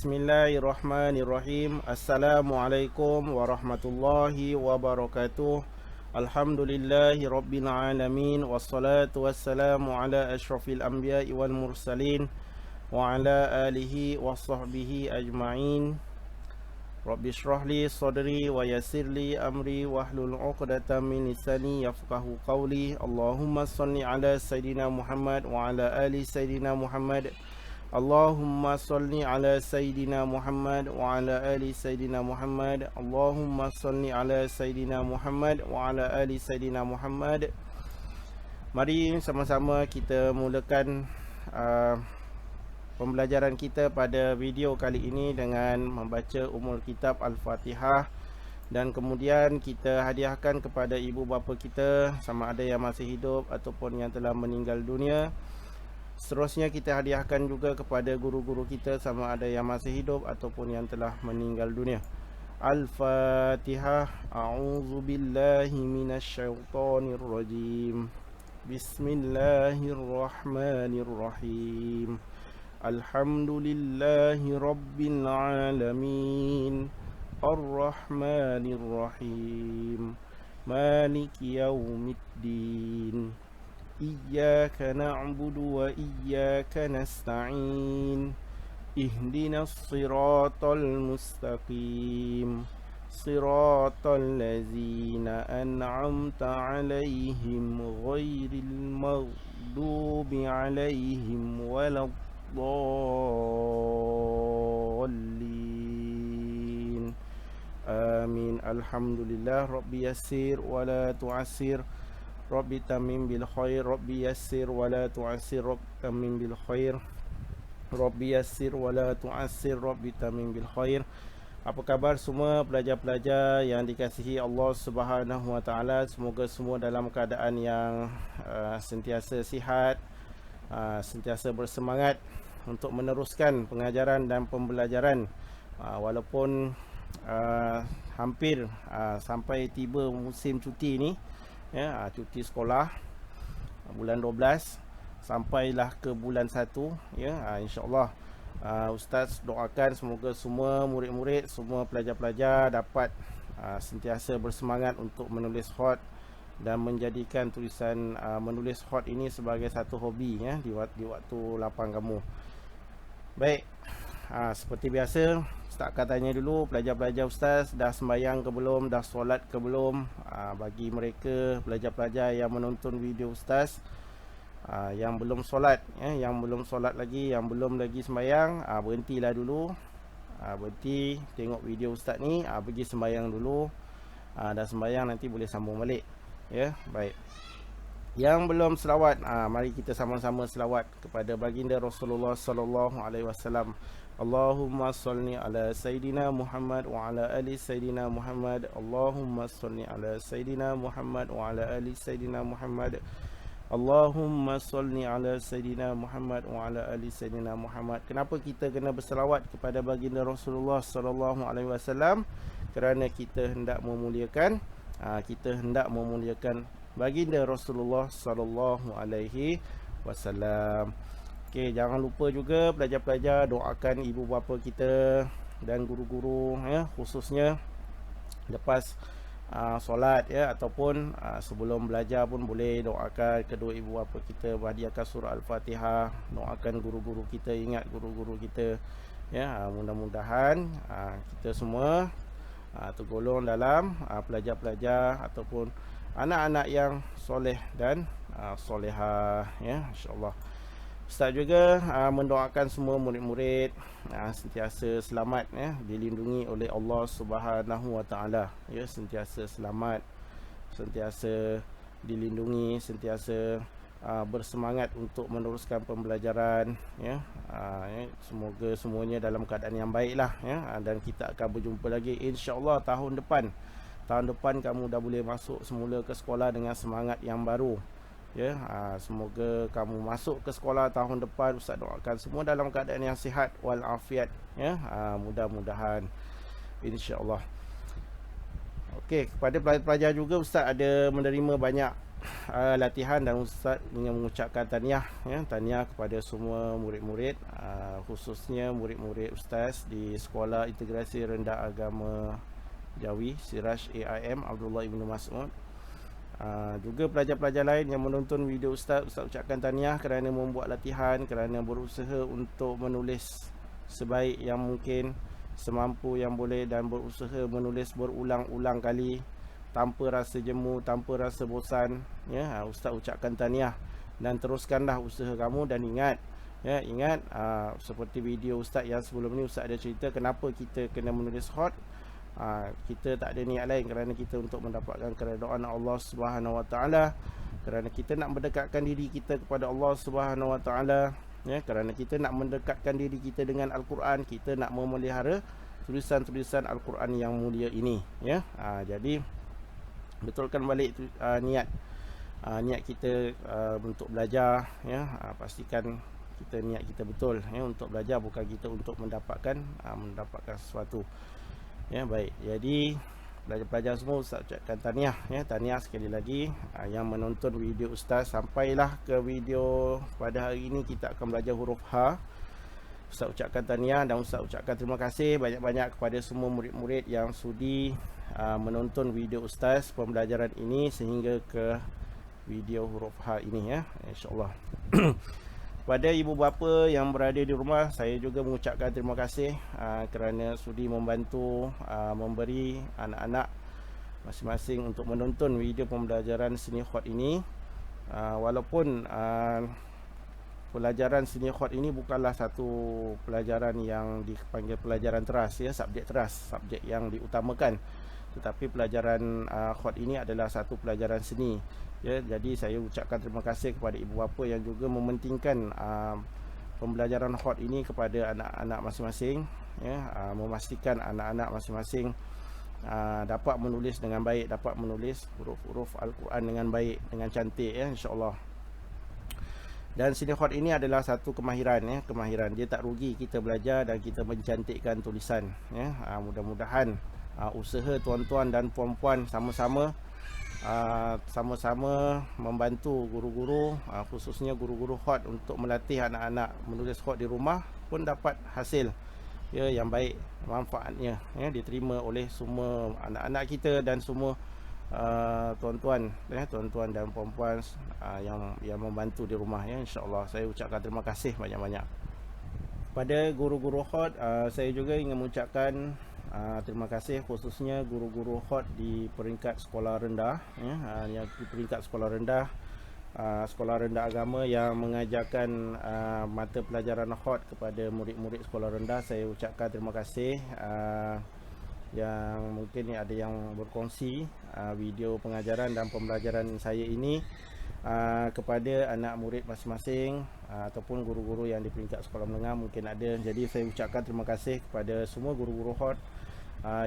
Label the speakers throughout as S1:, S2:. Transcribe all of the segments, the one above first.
S1: Bismillahirrahmanirrahim. Assalamualaikum warahmatullahi wabarakatuh. Alhamdulillahi rabbil alamin. Wassalatu wassalamu ala ashrafil anbiya'i wal mursalin wa ala alihi wa sahbihi ajma'in. Rabbi shrahli sadri wa yassirli amri wahlul 'uqdatam min lisani yafqahu qawli. Allahumma shalli ala sayidina Muhammad wa ala ali sayidina Muhammad. Allahumma salli ala Sayyidina Muhammad wa ala ali Sayyidina Muhammad. Allahumma salli ala Sayyidina Muhammad wa ala ali Sayyidina Muhammad. Mari sama-sama kita mulakan pembelajaran kita pada video kali ini dengan membaca Ummul Kitab Al-Fatihah. Dan kemudian kita hadiahkan kepada ibu bapa kita, sama ada yang masih hidup ataupun yang telah meninggal dunia. Seterusnya kita hadiahkan juga kepada guru-guru kita, sama ada yang masih hidup ataupun yang telah meninggal dunia. Al-Fatihah. A'udzu billahi minasyaitonir rajim. Bismillahirrahmanirrahim. Alhamdulillahi rabbil alamin. Ar-Rahmanir-Rahim. Maliki yaumiddin. Iyyaka na'budu wa iyyaka nasta'in. Ihdinas siratal mustaqim. Siratal ladzina an'amta 'alaihim ghairil maghdubi 'alaihim waladdallin. Amin. Alhamdulillah. Rabbi yassir wa la tu'assir. Rabbi tamim bil khair. Rabbi yassir wa la tu'assir. Rabbi tamim bil khair. Rabbi yassir wa la tu'assir. Rabbi tamim bil khair. Apa khabar semua pelajar-pelajar yang dikasihi Allah Subhanahu wa taala? Semoga semua dalam keadaan yang sentiasa sihat, sentiasa bersemangat untuk meneruskan pengajaran dan pembelajaran, walaupun hampir sampai tiba musim cuti ni, ya, cuti sekolah bulan 12 sampailah ke bulan 1, ya. InsyaAllah Ustaz doakan semoga semua murid-murid, semua pelajar-pelajar dapat sentiasa bersemangat untuk menulis khat dan menjadikan tulisan menulis khat ini sebagai satu hobi, ya, di waktu lapang kamu. Baik, seperti biasa Ustaz akan tanya dulu pelajar-pelajar Ustaz, dah sembahyang ke belum, dah solat ke belum. Bagi mereka pelajar-pelajar yang menonton video Ustaz, yang belum solat, ya, yang belum solat lagi, yang belum lagi sembahyang, berhentilah dulu, berhenti tengok video Ustaz ni, pergi sembahyang dulu. Dah sembahyang nanti boleh sambung balik, ya. Baik, yang belum selawat, mari kita sama-sama selawat kepada baginda Rasulullah sallallahu alaihi wasallam. Allahumma salli ala Sayyidina Muhammad wa ala ali Sayyidina Muhammad. Allahumma salli ala Sayyidina Muhammad wa ala ali Sayyidina Muhammad. Allahumma salli ala Sayyidina Muhammad wa ala ali Sayyidina Muhammad. Kenapa kita kena berselawat kepada baginda Rasulullah sallallahu alaihi wasallam? Kerana kita hendak memuliakan baginda Rasulullah sallallahu alaihi wasallam. Okey, jangan lupa juga pelajar-pelajar doakan ibu bapa kita dan guru-guru, ya, khususnya lepas solat, ya, ataupun sebelum belajar pun boleh doakan kedua ibu bapa kita, berhadiahkan surah Al-Fatihah, doakan guru-guru kita, ingat guru-guru kita, ya. Mudah-mudahan kita semua tergolong dalam pelajar-pelajar ataupun anak-anak yang soleh dan solehah, ya, insya-Allah. Ustaz juga mendoakan semua murid-murid sentiasa selamat, ya, dilindungi oleh Allah Subhanahu wa taala, ya, sentiasa selamat, sentiasa dilindungi, sentiasa bersemangat untuk meneruskan pembelajaran, ya. Semoga semuanya dalam keadaan yang baiklah, ya. Dan kita akan berjumpa lagi insya-Allah tahun depan. Tahun depan kamu dah boleh masuk semula ke sekolah dengan semangat yang baru, ya. Semoga kamu masuk ke sekolah tahun depan, Ustaz doakan semua dalam keadaan yang sihat walafiat, ya. Mudah-mudahan insya-Allah. Okey, kepada pelajar-pelajar juga Ustaz ada menerima banyak latihan dan Ustaz ingin mengucapkan tahniah tahniah kepada semua murid-murid, khususnya murid-murid Ustaz di Sekolah Integrasi Rendah Agama Jawi Siraj AIM Abdullah Ibn Mas'ud. Juga pelajar-pelajar lain yang menonton video Ustaz ucapkan tahniah kerana membuat latihan, kerana berusaha untuk menulis sebaik yang mungkin, semampu yang boleh, dan berusaha menulis berulang-ulang kali tanpa rasa jemu, tanpa rasa bosan. Ustaz ucapkan tahniah dan teruskanlah usaha kamu. Dan ingat, ingat seperti video Ustaz yang sebelum ni, Ustaz ada cerita kenapa kita kena menulis khot. Kita tak ada niat lain kerana kita untuk mendapatkan keredaan Allah Subhanahu Wa Taala, kerana kita nak mendekatkan diri kita kepada Allah Subhanahu Wa Taala, kerana kita nak mendekatkan diri kita dengan Al-Quran, kita nak memelihara tulisan-tulisan Al-Quran yang mulia ini. Jadi betulkan balik niat kita untuk belajar. Pastikan kita niat kita betul untuk belajar, bukan kita untuk mendapatkan sesuatu. Baik, jadi pelajar-pelajar semua Ustaz ucapkan tahniah. Tahniah sekali lagi yang menonton video Ustaz sampailah ke video pada hari ini. Kita akan belajar huruf H. Ustaz ucapkan tahniah dan Ustaz ucapkan terima kasih banyak-banyak kepada semua murid-murid yang sudi menonton video Ustaz pembelajaran ini sehingga ke video huruf H ini, insya-Allah. Pada ibu bapa yang berada di rumah, saya juga mengucapkan terima kasih kerana sudi membantu memberi anak-anak masing-masing untuk menonton video pembelajaran seni khot ini. Walaupun pelajaran seni khot ini bukanlah satu pelajaran yang dipanggil pelajaran teras, subjek teras, subjek yang diutamakan, tetapi pelajaran khot ini adalah satu pelajaran seni. Jadi saya ucapkan terima kasih kepada ibu bapa yang juga mementingkan pembelajaran khot ini kepada anak-anak masing-masing, memastikan anak-anak masing-masing dapat menulis dengan baik, dapat menulis huruf-huruf Al-Quran dengan baik, dengan cantik, insya-Allah. Dan seni khot ini adalah satu kemahiran, kemahiran. Dia tak rugi kita belajar dan kita mencantikkan tulisan, mudah-mudahan usaha tuan-tuan dan puan-puan sama-sama membantu guru-guru, khususnya guru-guru khot, untuk melatih anak-anak menulis khot di rumah pun dapat hasil yang baik, manfaatnya diterima oleh semua anak-anak kita dan semua tuan-tuan dan puan-puan yang membantu di rumah, insya-Allah. Saya ucapkan terima kasih banyak-banyak pada guru-guru khot. Saya juga ingin mengucapkan terima kasih khususnya guru-guru khot di peringkat sekolah rendah, yang di peringkat sekolah rendah, sekolah rendah agama yang mengajarkan mata pelajaran khot kepada murid-murid sekolah rendah. Saya ucapkan terima kasih. Yang mungkin ada yang berkongsi video pengajaran dan pembelajaran saya ini kepada anak murid masing-masing, ataupun guru-guru yang di peringkat sekolah menengah mungkin ada. Jadi saya ucapkan terima kasih kepada semua guru-guru khot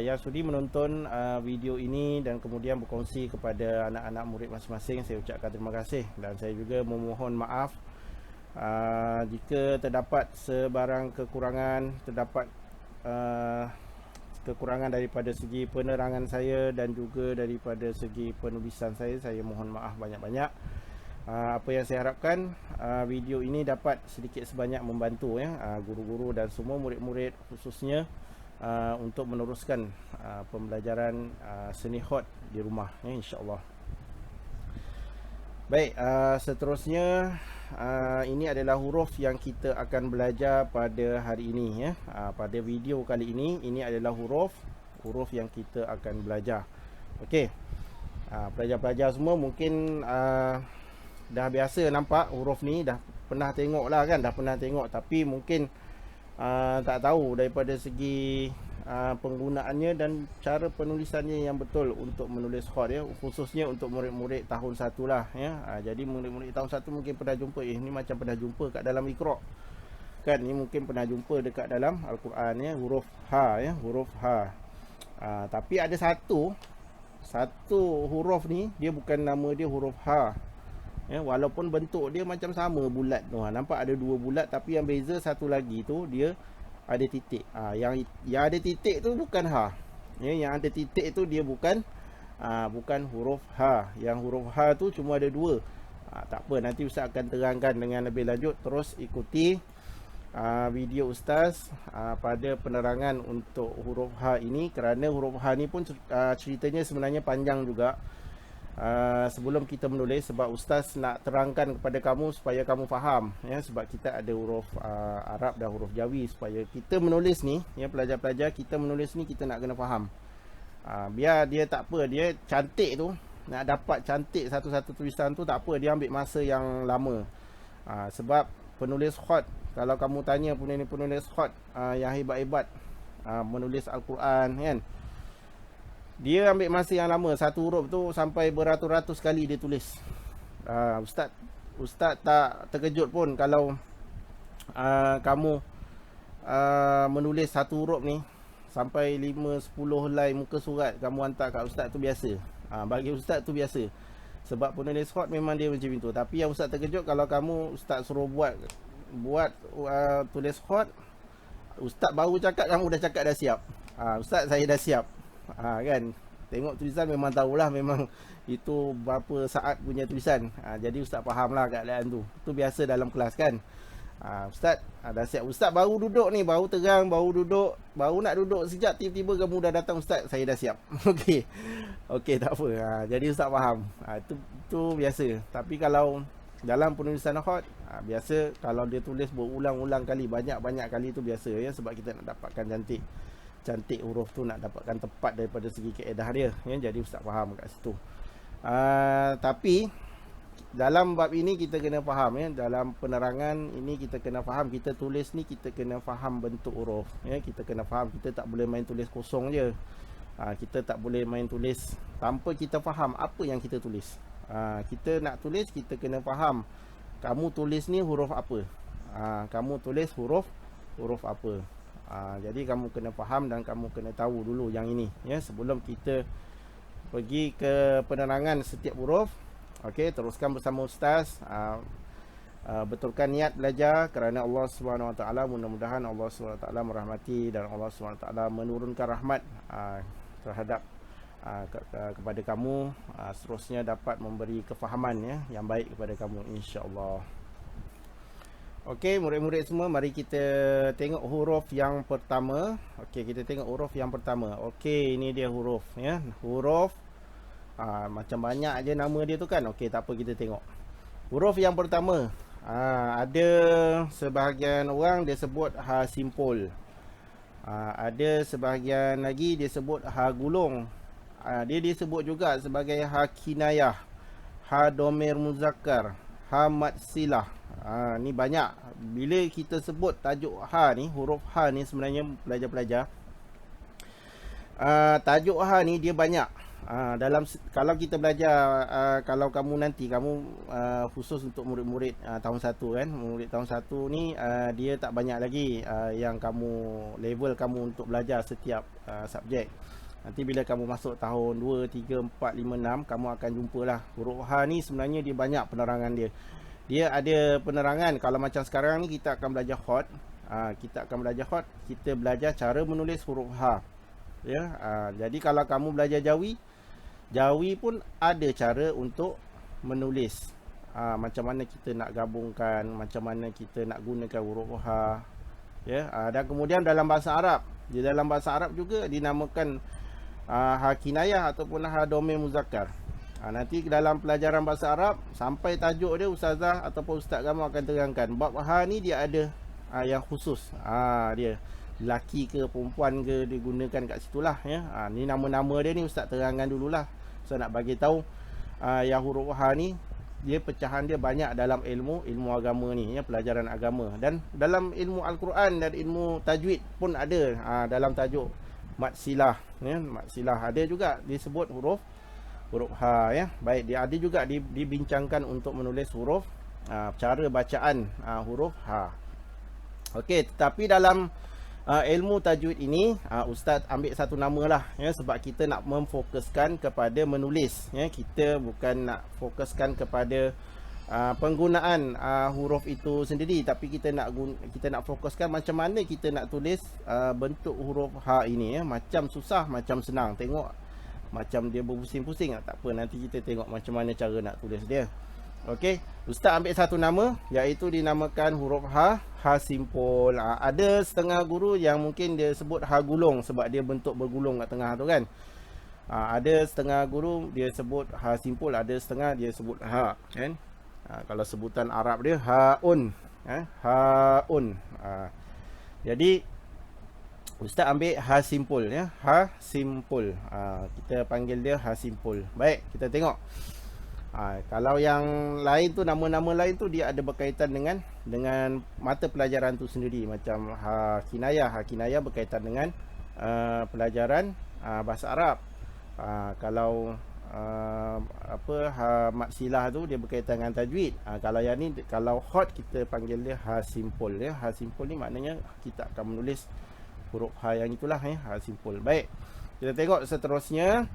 S1: yang sudi menonton video ini dan kemudian berkongsi kepada anak-anak murid masing-masing. Saya ucapkan terima kasih dan saya juga memohon maaf jika terdapat sebarang kekurangan, terdapat kekurangan daripada segi penerangan saya dan juga daripada segi penulisan saya. Saya mohon maaf banyak-banyak. Apa yang saya harapkan video ini dapat sedikit sebanyak membantu guru-guru dan semua murid-murid khususnya untuk meneruskan pembelajaran seni khot di rumah, insya-Allah. Baik, seterusnya ini adalah huruf yang kita akan belajar pada hari ini, pada video kali ini adalah huruf yang kita akan belajar. Okey. Pelajar-pelajar semua mungkin dah biasa nampak huruf ni, dah pernah tengok lah kan, tapi mungkin tak tahu daripada segi penggunaannya dan cara penulisannya yang betul untuk menulis khot, khususnya untuk murid-murid tahun 1 lah, jadi murid-murid tahun 1 mungkin pernah jumpa, ni macam pernah jumpa kat dalam Iqra kan, ni mungkin pernah jumpa dekat dalam Al-Quran, huruf H, huruf H. Tapi ada satu huruf ni dia bukan nama dia huruf H, walaupun bentuk dia macam sama, bulat tu, nampak ada 2 bulat, tapi yang beza satu lagi tu dia ada titik. Yang ada titik tu bukan H, yang ada titik tu dia bukan bukan huruf H. Yang huruf H tu cuma ada 2. Tak apa, nanti Ustaz akan terangkan dengan lebih lanjut. Terus ikuti video Ustaz pada penerangan untuk huruf H ini, kerana huruf H ni pun ceritanya sebenarnya panjang juga. Sebelum kita menulis, sebab Ustaz nak terangkan kepada kamu supaya kamu faham, ya, sebab kita ada huruf Arab dan huruf Jawi. Supaya kita menulis ni, ya, pelajar-pelajar, kita menulis ni kita nak kena faham. Biar dia tak apa, dia cantik tu, nak dapat cantik satu-satu tulisan tu tak apa, dia ambil masa yang lama. Sebab penulis khat, kalau kamu tanya penulis khat yang hebat-hebat menulis Al-Quran, kan, dia ambil masa yang lama. Satu huruf tu sampai beratus-ratus kali dia tulis. Ustaz tak terkejut pun kalau kamu menulis satu huruf ni sampai 5-10 helai muka surat kamu hantar kat Ustaz, tu biasa. Bagi Ustaz tu biasa. Sebab penulis khat memang dia macam itu. Tapi yang Ustaz terkejut kalau kamu Ustaz suruh buat tulis khat, Ustaz baru cakap kamu dah cakap dah siap. Ustaz saya dah siap. Kan, tengok tulisan memang tahulah memang itu berapa saat punya tulisan. Jadi Ustaz faham lah keadaan tu. Itu biasa dalam kelas, kan. Ustaz dah siap. Ustaz baru duduk ni, baru terang, baru duduk, baru nak duduk sekejap, tiba-tiba kamu dah datang, Ustaz saya dah siap. Okey, tak apa. Jadi Ustaz faham. Itu biasa. Tapi kalau dalam penulisan khat, biasa kalau dia tulis berulang-ulang kali, banyak-banyak kali, tu biasa, ya, sebab kita nak dapatkan cantik huruf tu, nak dapatkan tepat daripada segi kaedah dia, ya. Jadi Ustaz faham kat situ. Tapi dalam bab ini kita kena faham, ya, dalam penerangan ini kita kena faham, kita tulis ni kita kena faham bentuk huruf, ya. Kita kena faham, kita tak boleh main tulis kosong je. Kita tak boleh main tulis tanpa kita faham apa yang kita tulis. Kita nak tulis, kita kena faham kamu tulis ni huruf apa. Kamu tulis huruf apa. Jadi kamu kena faham dan kamu kena tahu dulu yang ini, ya, sebelum kita pergi ke penerangan setiap huruf. Okey, teruskan bersama Ustaz. Betulkan niat belajar kerana Allah SWT. Mudah-mudahan Allah SWT merahmati dan Allah SWT menurunkan rahmat terhadap kepada kamu, seterusnya dapat memberi kefahaman, ya, yang baik kepada kamu, insya-Allah. Okey, murid-murid semua, mari kita tengok huruf yang pertama. Okey, kita tengok huruf yang pertama. Okey, ini dia huruf, ya. Huruf macam banyak aje nama dia tu, kan. Okey, tak apa, kita tengok. Huruf yang pertama, ada sebahagian orang dia sebut ha simpul. Ada sebahagian lagi dia sebut ha gulung. Dia disebut juga sebagai ha kinayah, ha domir muzakkar, ha mad silah. Ni banyak. Bila kita sebut tajuk ha ni, huruf ha ni sebenarnya pelajar-pelajar, tajuk ha ni dia banyak. Kalau kita belajar, kalau kamu nanti kamu khusus untuk murid-murid tahun 1, kan, murid tahun 1 ni dia tak banyak lagi yang kamu level kamu untuk belajar setiap subjek. Nanti bila kamu masuk tahun 2, 3, 4, 5, 6, kamu akan jumpalah huruf ha ni sebenarnya dia banyak penerangan dia. Dia ada penerangan. Kalau macam sekarang ni kita akan belajar khat. Kita belajar cara menulis huruf ha, ya. Jadi kalau kamu belajar Jawi pun ada cara untuk menulis. Macam mana kita nak gabungkan, macam mana kita nak gunakan huruf ha, ya. Dan kemudian dalam bahasa Arab, di dalam bahasa Arab juga dinamakan ha kinayah ataupun ha domir muzakkar. Nanti dalam pelajaran bahasa Arab sampai tajuk dia, ustazah ataupun ustaz kamu akan terangkan bab ha ni dia ada yang khusus. Dia lelaki ke perempuan ke digunakan kat situlah, ya. Ni nama-nama dia ni ustaz terangkan dululah. Ustaz nak bagi tahu yang huruf ha ni dia pecahan dia banyak dalam ilmu agama ni, ya, pelajaran agama. Dan dalam ilmu Al-Quran dan ilmu tajwid pun ada. Dalam tajuk mad silah, ya, mad silah ada juga disebut huruf ha, ya. Baik, dia ada juga dibincangkan untuk menulis huruf, cara bacaan huruf ha. Okey, tetapi dalam ilmu tajwid ini ustaz ambil satu nama lah, ya, sebab kita nak memfokuskan kepada menulis, ya. Kita bukan nak fokuskan kepada penggunaan huruf itu sendiri, tapi kita nak fokuskan macam mana kita nak tulis bentuk huruf ha ini, ya. Macam susah macam senang. Tengok macam dia berpusing-pusing. Tak apa, nanti kita tengok macam mana cara nak tulis dia. Okey, Ustaz ambil satu nama, iaitu dinamakan huruf H, H simpul. Ada setengah guru yang mungkin dia sebut H gulung sebab dia bentuk bergulung kat tengah tu kan. Ada setengah guru dia sebut H simpul, ada setengah dia sebut H kan. Kalau sebutan Arab dia Haun, Haun. Jadi Ustaz ambil H simpul ya, H simpul. Kita panggil dia H simpul. Baik, kita tengok. Kalau yang lain tu, nama-nama lain tu dia ada berkaitan dengan mata pelajaran tu sendiri. Macam Kinayah. Kinayah berkaitan dengan pelajaran bahasa Arab. Kalau Maksilah tu dia berkaitan dengan tajwid. Kalau yang ni, kalau hot kita panggil dia H simpul ya. H simpul ni maknanya kita akan menulis huruf H yang itulah ya, H simpul. Baik, kita tengok seterusnya.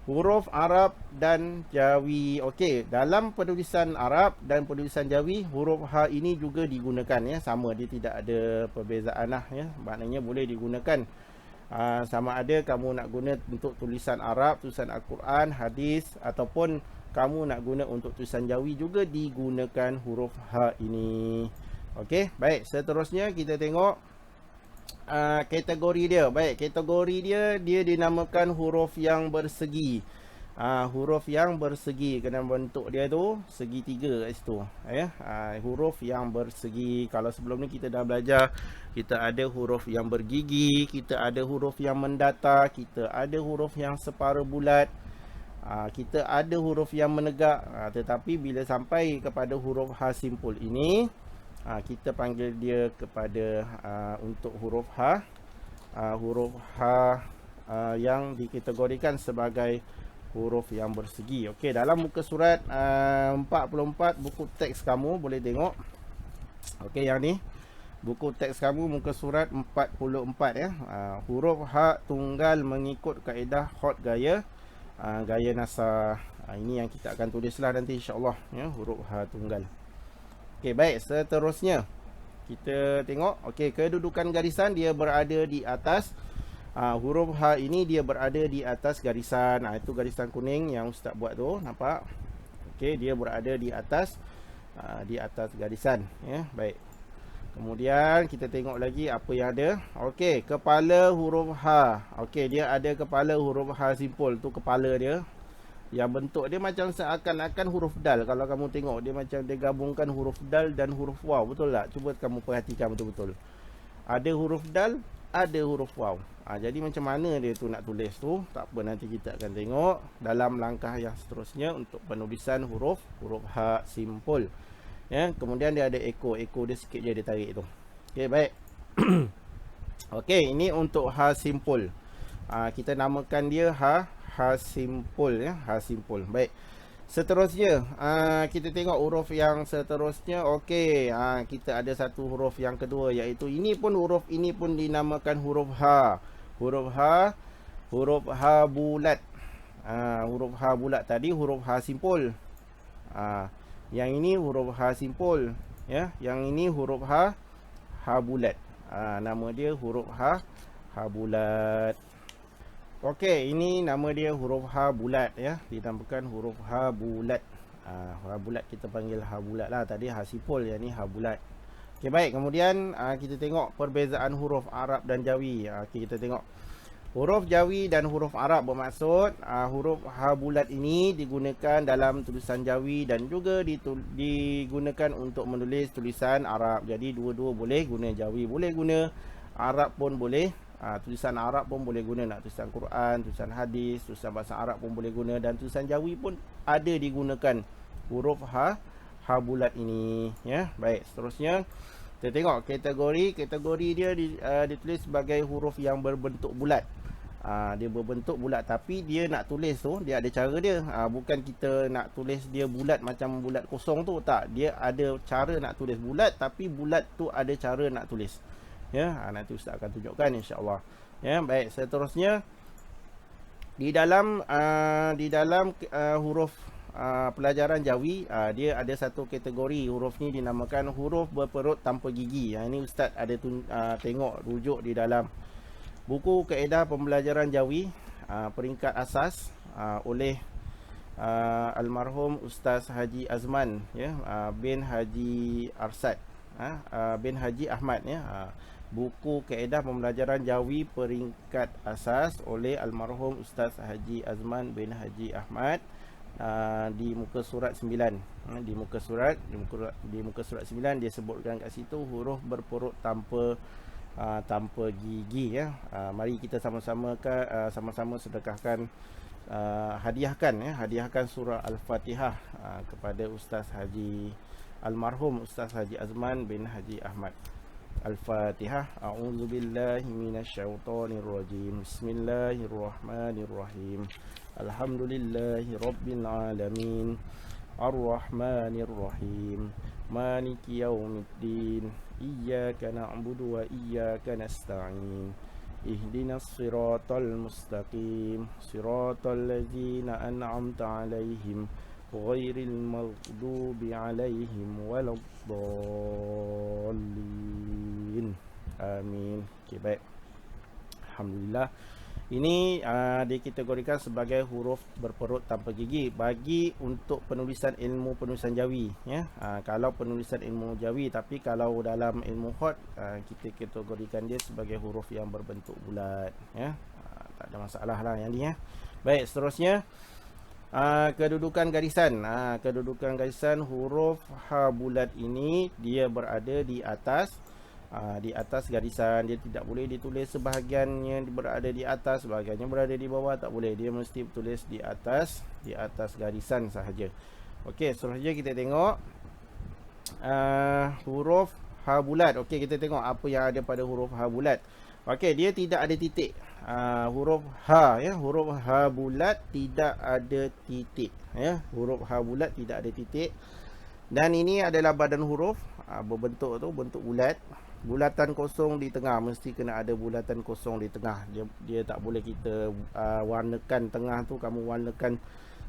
S1: Huruf Arab dan Jawi. Okey, dalam penulisan Arab dan penulisan Jawi, huruf H ini juga digunakan ya, sama, dia tidak ada perbezaan lah ya. Maknanya boleh digunakan. Sama ada kamu nak guna untuk tulisan Arab, tulisan Al-Quran, hadis, ataupun kamu nak guna untuk tulisan Jawi, juga digunakan huruf H ini. Okey, baik, seterusnya kita tengok kategori dia. Baik, kategori dia dinamakan huruf yang bersegi. Huruf yang bersegi, kena bentuk dia tu segitiga kat situ ya. Huruf yang bersegi. Kalau sebelum ni kita dah belajar, kita ada huruf yang bergigi, kita ada huruf yang mendatar, kita ada huruf yang separuh bulat, kita ada huruf yang menegak. Tetapi bila sampai kepada huruf H simpul ini, kita panggil dia kepada untuk huruf H, huruf H yang dikategorikan sebagai huruf yang bersegi. Okey, dalam muka surat 44 buku teks kamu boleh tengok. Okey, yang ni buku teks kamu muka surat 44 ya. Huruf H tunggal mengikut kaedah hot gaya, gaya nasar. Ini yang kita akan tulislah nanti insya-Allah ya, huruf H tunggal. Okey, baik, seterusnya kita tengok. Okey, kedudukan garisan dia berada di atas. Huruf H ini dia berada di atas garisan. Itu garisan kuning yang Ustaz buat tu, nampak? Okey, dia berada di atas garisan ya. Baik. Kemudian kita tengok lagi apa yang ada. Okey, kepala huruf H. Okey, dia ada kepala huruf H simpul tu, kepala dia yang bentuk dia macam seakan-akan huruf dal. Kalau kamu tengok, dia macam dia gabungkan huruf dal dan huruf waw, betul tak? Cuba kamu perhatikan betul-betul. Ada huruf dal, ada huruf waw. Jadi macam mana dia tu nak tulis tu, tak apa, nanti kita akan tengok dalam langkah yang seterusnya untuk penulisan huruf H simpul ya. Kemudian dia ada ekor dia sikit je dia tarik tu. Okey, baik. Okey, ini untuk H simpul. Kita namakan dia H simpul ya, H simpul. Baik. Seterusnya kita tengok huruf yang seterusnya. Okey, kita ada satu huruf yang kedua, iaitu huruf ini pun dinamakan huruf H. Huruf H bulat. Huruf H bulat tadi huruf H simpul. Yang ini huruf H simpul ya, yang ini huruf H bulat. Nama dia huruf H bulat. Okey, ini nama dia huruf H bulat ya, dinamakan huruf H bulat. H bulat kita panggil H bulat lah, tadi H simpul, yang ni H bulat. Okey, baik, kemudian kita tengok perbezaan huruf Arab dan Jawi. Okey, kita tengok huruf Jawi dan huruf Arab, bermaksud huruf H bulat ini digunakan dalam tulisan Jawi dan juga digunakan untuk menulis tulisan Arab. Jadi dua-dua boleh guna, Jawi boleh guna, Arab pun boleh. Tulisan Arab pun boleh guna, nak tulisan Quran, tulisan hadis, tulisan bahasa Arab pun boleh guna, dan tulisan Jawi pun ada digunakan huruf H bulat ini ya. Baik, seterusnya kita tengok kategori dia ditulis sebagai huruf yang berbentuk bulat. Dia berbentuk bulat, tapi dia nak tulis tu dia ada cara dia. Bukan kita nak tulis dia bulat macam bulat kosong tu, tak, dia ada cara nak tulis bulat, tapi bulat tu ada cara nak tulis ya. Nanti Ustaz akan tunjukkan insya-Allah ya. Baik, seterusnya di dalam huruf pelajaran Jawi, dia ada satu kategori. Huruf ni dinamakan huruf berperut tanpa gigi. Ini Ustaz ada tengok rujuk di dalam buku kaedah pembelajaran Jawi. peringkat asas oleh almarhum Ustaz Haji Azman, ya, bin Haji Arsad, bin Haji Ahmad, ya. Buku Kaedah Pembelajaran Jawi peringkat asas oleh almarhum Ustaz Haji Azman bin Haji Ahmad, di muka surat 9. Di muka surat 9 dia sebutkan kat situ huruf berperut tanpa gigi, ya. Mari kita sama-sama sedekahkan, hadiahkan surah Al-Fatihah kepada Ustaz Haji, almarhum Ustaz Haji Azman bin Haji Ahmad. Al-Fatihah. A'udzubillahi minasyaitonirrajim. Bismillahirrahmanirrahim. Alhamdulillahi rabbil alamin. Ar-Rahmanir-Rahim. Maliki yaumiddin. Iyyaka na'budu wa iyyaka nasta'in. Ihdinas siratal mustaqim. Siratal ladzina an'amta 'alaihim ghairil maghdubi 'alaihim waladdallin. Amin. Okey, baik. Alhamdulillah. Ini dikategorikan sebagai huruf berperut tanpa gigi bagi untuk penulisan ilmu penulisan Jawi, ya. Kalau penulisan ilmu Jawi, tapi kalau dalam ilmu khot, kita kategorikan dia sebagai huruf yang berbentuk bulat, ya. Tak ada masalah lah yang ni, ya. Baik, seterusnya kedudukan garisan. Kedudukan garisan huruf ha bulat ini dia berada di atas garisan. Dia tidak boleh ditulis sebahagiannya berada di atas, sebahagiannya berada di bawah, tak boleh. Dia mesti tulis di atas garisan sahaja. Okey, seterusnya kita tengok huruf ha bulat. Okey, kita tengok apa yang ada pada huruf ha bulat. Okey, dia tidak ada titik. Huruf ha, ya, huruf ha bulat tidak ada titik, ya. Huruf ha bulat tidak ada titik. Dan ini adalah badan huruf, berbentuk bentuk bulat. Bulatan kosong di tengah, mesti kena ada bulatan kosong di tengah. Dia tak boleh kita warnakan tengah tu, kamu warnakan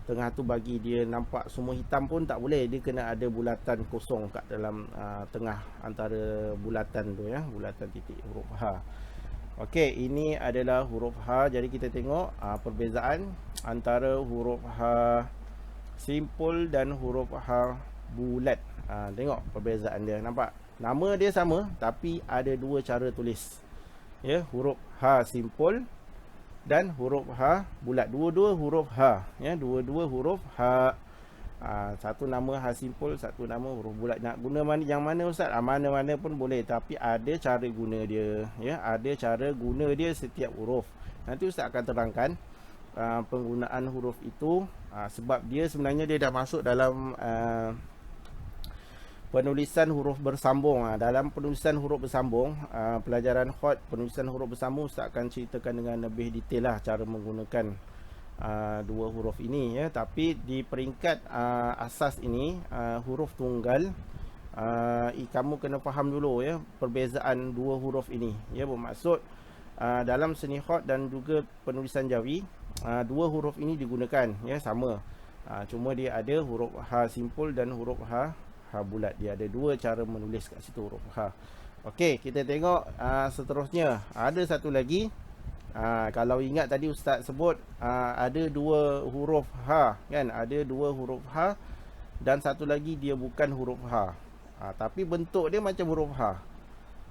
S1: tengah tu bagi dia nampak semua hitam pun tak boleh. Dia kena ada bulatan kosong kat dalam tengah antara bulatan tu, ya, bulatan titik huruf ha. Okey, ini adalah huruf ha. Jadi kita tengok perbezaan antara huruf ha simpul dan huruf ha bulat. Tengok perbezaan dia, nampak? Nama dia sama tapi ada dua cara tulis, ya. Huruf ha simpul dan huruf ha bulat. Dua-dua huruf ha, ya. Dua-dua huruf ha. Satu nama ha simpul, satu nama huruf bulat. Nak guna yang mana Ustaz? Mana-mana pun boleh, tapi ada cara guna dia, ya. Ada cara guna dia setiap huruf. Nanti Ustaz akan terangkan penggunaan huruf itu, sebab dia sebenarnya dia dah masuk dalam penulisan huruf bersambung. Dalam penulisan huruf bersambung, pelajaran khot penulisan huruf bersambung, Ustaz akan ceritakan dengan lebih detail lah cara menggunakan dua huruf ini, ya. Tapi di peringkat asas ini, huruf tunggal, kamu kena faham dulu, ya, perbezaan dua huruf ini, ya. Bermaksud dalam seni khot dan juga penulisan Jawi, dua huruf ini digunakan, ya, sama. Cuma dia ada huruf ha simpul dan huruf ha bulat. Dia ada dua cara menulis kat situ huruf ha. Okey, kita tengok seterusnya. Ada satu lagi. Kalau ingat tadi Ustaz sebut ada dua huruf ha, kan? Ada dua huruf ha dan satu lagi dia bukan huruf ha. Tapi bentuk dia macam huruf ha.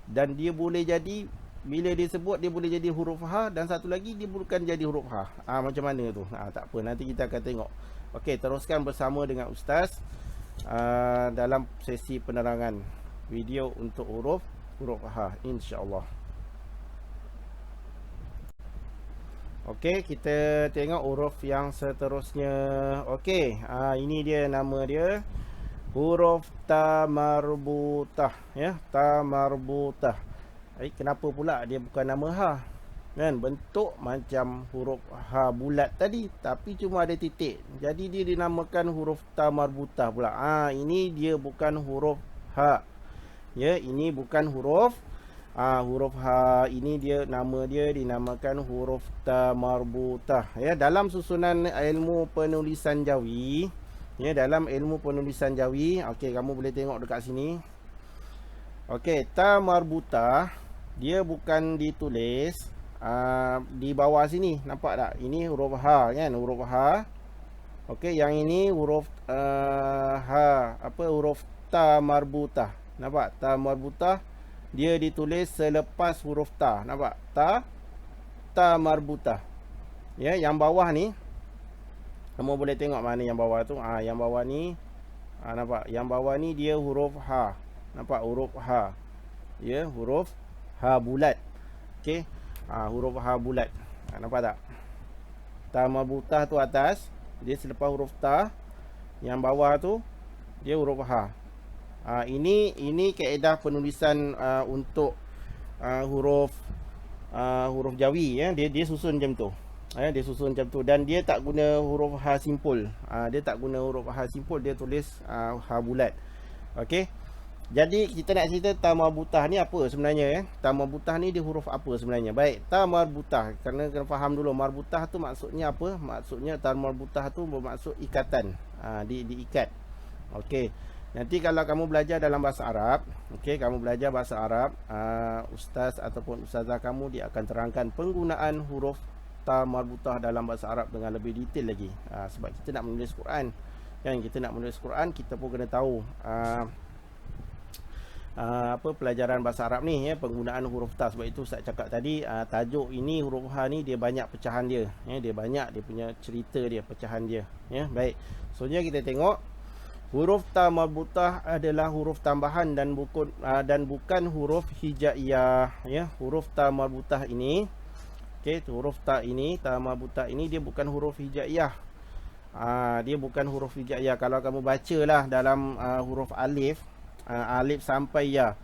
S1: Dan dia boleh jadi, bila dia sebut dia boleh jadi huruf ha, dan satu lagi dia bukan jadi huruf ha. Macam mana tu? Tak apa, nanti kita akan tengok. Okey, teruskan bersama dengan Ustaz dalam sesi penerangan video untuk huruf ha, insya-Allah. Okey, kita tengok huruf yang seterusnya. Okey, ini dia, nama dia huruf ta marbutah, ya, ta marbutah. Kenapa pula dia bukan nama ha? Kan bentuk macam huruf ha bulat tadi, tapi cuma ada titik. Jadi dia dinamakan huruf ta marbutah pula. Ini dia bukan huruf ha. Ya, ini bukan huruf huruf ha. Ini dia, nama dia dinamakan huruf ta marbutah, ya. Dalam susunan ilmu penulisan Jawi, ya, dalam ilmu penulisan Jawi, okey, kamu boleh tengok dekat sini. Okey, ta marbutah dia bukan ditulis di bawah sini, nampak tak? Ini huruf H kan, huruf H. Okey, yang ini huruf H, apa, huruf ta marbutah. Nampak? Ta marbutah dia ditulis selepas huruf ta. Nampak? Ta marbutah. Ya, yang bawah ni kamu boleh tengok mana yang bawah tu. Yang bawah ni, nampak? Yang bawah ni dia huruf H. Nampak? Huruf H. Ya, huruf H bulat. Okey. Huruf H bulat. Nampak tak? Ta marbutah tu atas, dia selepas huruf ta. Yang bawah tu dia huruf H. Ini kaedah penulisan untuk huruf Jawi ya. Dia susun macam tu. Dia susun macam tu, dan dia tak guna huruf H simpul. Dia tak guna huruf H simpul, dia tulis H bulat. Okey. Jadi kita nak cerita ta marbutah ni apa sebenarnya ya. Ta marbutah ni dia huruf apa sebenarnya? Baik, ta marbutah, kena faham dulu marbutah tu maksudnya apa? Maksudnya ta marbutah tu bermaksud ikatan. Diikat. Okey. Nanti kalau kamu belajar dalam bahasa Arab, okey, kamu belajar bahasa Arab, ustaz ataupun ustazah kamu dia akan terangkan penggunaan huruf ta marbutah dalam bahasa Arab dengan lebih detail lagi. Sebab kita nak menulis Quran. Kan kita nak menulis Quran, kita pun kena tahu pelajaran bahasa Arab ni ya, penggunaan huruf ta. Sebab itu Ustaz cakap tadi, tajuk ini huruf H ni dia banyak pecahan dia ya, dia banyak dia punya cerita dia, pecahan dia ya. Baik, selanjutnya kita tengok huruf ta marbutah adalah huruf tambahan dan bukan huruf hijaiyah ya. Huruf ta marbutah ini, okey, huruf ta ini, ta marbutah ini dia bukan huruf hijaiyah. Dia bukan huruf hijaiyah. Kalau kamu bacalah dalam huruf alif, alif sampai ya,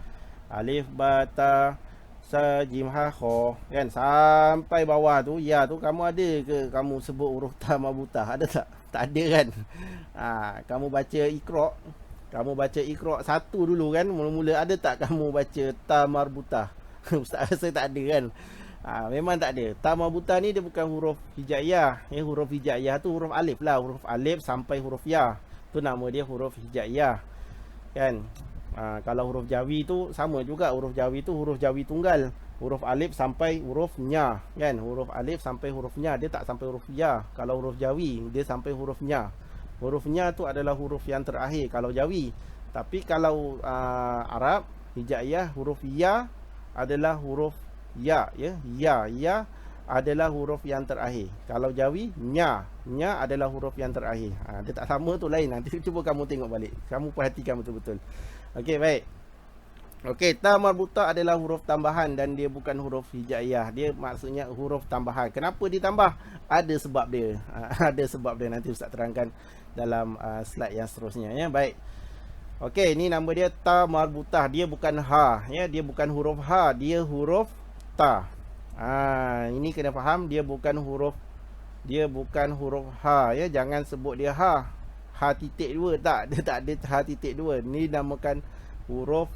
S1: alif ba ta sa jim ha kha kan, sampai bawah tu ya tu, kamu ada ke kamu sebut huruf ta marbutah? Ada tak? Tak ada kan. Kamu baca Iqra satu dulu kan, mula-mula ada tak kamu baca ta marbutah? Ustaz rasa tak ada kan. Memang tak ada. Ta marbutah ni dia bukan huruf hijaiyah ya. Huruf hijaiyah tu huruf alif lah, huruf alif sampai huruf ya, tu nama dia huruf hijaiyah kan. Kalau huruf Jawi tu sama juga, huruf Jawi tu huruf Jawi tunggal, huruf alif sampai huruf nya kan, huruf alif sampai huruf nya, dia tak sampai huruf ya. Kalau huruf Jawi dia sampai huruf nya. Huruf nya tu adalah huruf yang terakhir kalau Jawi. Tapi kalau Arab hijaiyah, huruf ya adalah huruf ya ya. Ya adalah huruf yang terakhir. Kalau Jawi nya adalah huruf yang terakhir. Dia tak sama tu, lain. Nanti cuba kamu tengok balik, kamu perhatikan betul-betul. Okey, baik. Okey, ta marbutah adalah huruf tambahan dan dia bukan huruf hijaiyah. Dia maksudnya huruf tambahan. Kenapa ditambah? Ada sebab dia. Ada sebab dia, nanti Ustaz terangkan dalam slide yang seterusnya ya. Baik. Okey, ini nama dia ta marbutah. Dia bukan ha ya, dia bukan huruf ha, dia huruf ta. Ini kena faham, dia bukan huruf ha ya. Jangan sebut dia ha titik dua, tak, dia tak ada ha titik dua. Ni namakan huruf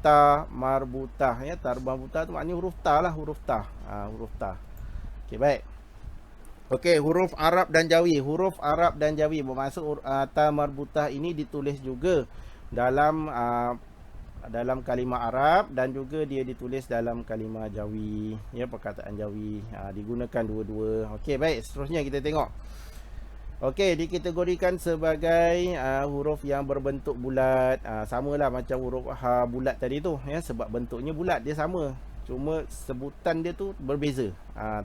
S1: ta marbutah ya. Ta marbutah tu maknanya huruf ta lah, huruf ta. Huruf ta. Okey, baik. Okey, huruf Arab dan Jawi. Huruf Arab dan Jawi bermaksud ta marbutah ini ditulis juga dalam kalimah Arab dan juga dia ditulis dalam kalimah Jawi ya, perkataan Jawi. Digunakan dua-dua. Okey, baik, seterusnya kita tengok. Okey, dikategorikan sebagai huruf yang berbentuk bulat. Samalah macam huruf H bulat tadi tu ya, sebab bentuknya bulat, dia sama, cuma sebutan dia tu berbeza.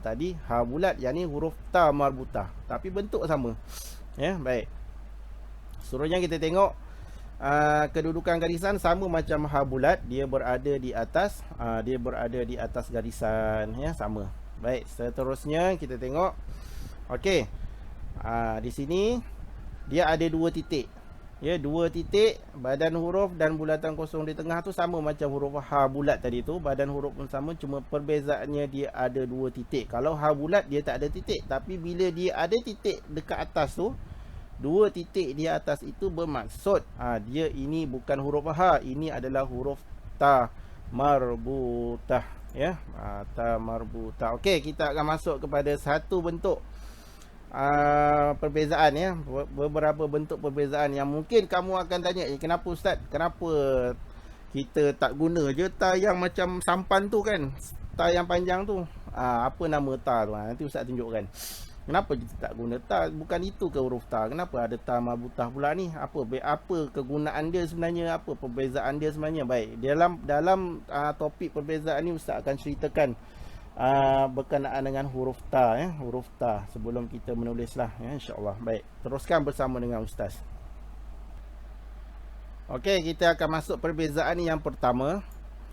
S1: Tadi H bulat, yang ni huruf ta marbutah, tapi bentuk sama ya. Baik, seterusnya kita tengok kedudukan garisan sama macam H bulat, dia berada di atas garisan ya, sama. Baik, seterusnya kita tengok. Okey, di sini dia ada dua titik ya, dua titik. Badan huruf dan bulatan kosong di tengah tu sama macam huruf H bulat tadi tu. Badan huruf pun sama, cuma perbezaannya dia ada dua titik. Kalau H bulat dia tak ada titik, tapi bila dia ada titik dekat atas tu, dua titik di atas itu bermaksud dia ini bukan huruf H, ini adalah huruf ta marbutah ya. Ta marbutah. Okey, kita akan masuk kepada satu bentuk perbezaan ya, beberapa bentuk perbezaan yang mungkin kamu akan tanya, kenapa Ustaz, kenapa kita tak guna je ta yang macam sampan tu kan, ta yang panjang tu, Apa nama ta tu? Nanti ustaz tunjukkan. Kenapa kita tak guna ta? Bukan itu ke huruf ta? Kenapa ada ta marbutah pula ni? Apa kegunaan dia sebenarnya? Apa perbezaan dia sebenarnya? Baik, dalam topik perbezaan ni ustaz akan ceritakan berkenaan dengan huruf ta, huruf ta sebelum kita menulislah, insya-Allah. Baik, teruskan bersama dengan ustaz. Okey, kita akan masuk perbezaan yang pertama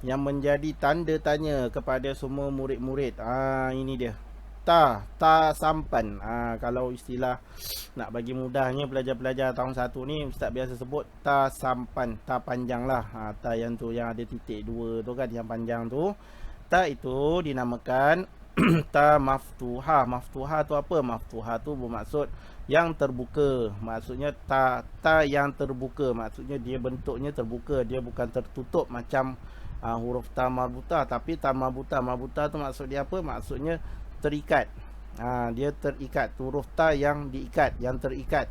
S1: yang menjadi tanda tanya kepada semua murid-murid. Ini dia. Ta sampan. Kalau istilah nak bagi mudahnya pelajar-pelajar tahun 1 ni, ustaz biasa sebut ta sampan, ta panjang lah. Ta yang tu yang ada titik 2 tu kan, yang panjang tu. Ta itu dinamakan ta maftuha. Maftuha tu apa? Maftuha tu bermaksud yang terbuka. Maksudnya ta yang terbuka. Maksudnya dia bentuknya terbuka, dia bukan tertutup macam huruf ta marbutah. Tapi ta marbutah tu maksud dia apa? Maksudnya terikat. Dia terikat. Huruf ta yang diikat, yang terikat.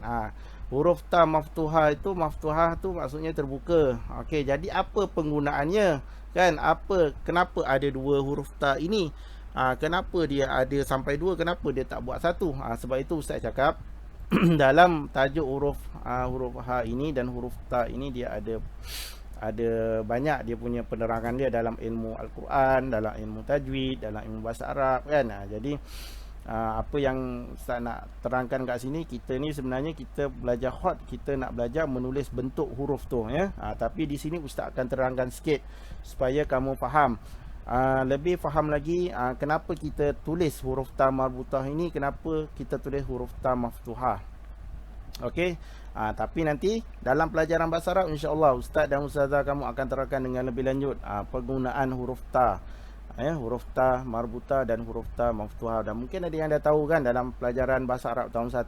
S1: Huruf ta maftuha tu maksudnya terbuka. Okey, jadi apa penggunaannya? Kan, kenapa ada 2 huruf ta ini? Kenapa dia ada sampai 2? Kenapa dia tak buat 1? Sebab itu ustaz cakap dalam tajuk huruf ha ini dan huruf ta ini dia ada banyak dia punya penerangan dia dalam ilmu Al-Quran, dalam ilmu tajwid, dalam ilmu bahasa Arab kan. Jadi apa yang Ustaz nak terangkan kat sini, kita ni sebenarnya kita belajar khat, kita nak belajar menulis bentuk huruf tu, tapi di sini Ustaz akan terangkan sikit supaya kamu faham. Lebih faham lagi kenapa kita tulis huruf ta marbutah ini, kenapa kita tulis huruf ta maftuhah. Okey, tapi nanti dalam pelajaran bahasa Arab insya-Allah ustaz dan ustazah kamu akan terangkan dengan lebih lanjut penggunaan huruf ta, huruf ta marbutah dan huruf ta maftuhah. Dan mungkin ada yang dah tahu kan dalam pelajaran bahasa Arab tahun 1,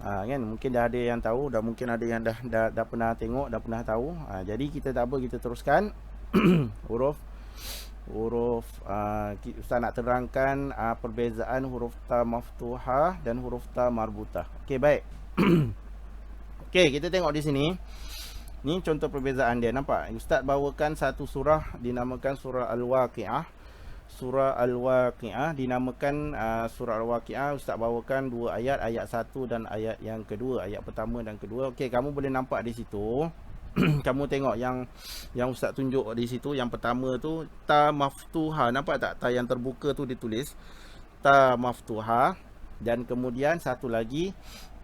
S1: kan, mungkin dah ada yang tahu dan mungkin ada yang dah pernah tengok, dah pernah tahu. Jadi kita tak apa, kita teruskan huruf ustaz nak terangkan perbezaan huruf ta maftuhah dan huruf ta marbutah. Okey, baik. Okey, kita tengok di sini. Ni contoh perbezaan dia, nampak? Ustaz bawakan satu surah dinamakan surah Al-Waqiah. Surah Al-Waqiah dinamakan surah Al-Waqiah. Ustaz bawakan 2 ayat, ayat 1 dan ayat yang kedua, ayat pertama dan kedua. Okey, kamu boleh nampak di situ. Kamu tengok yang ustaz tunjuk di situ, yang pertama tu ta maftuha. Nampak tak? Ta yang terbuka tu ditulis ta maftuha, dan kemudian satu lagi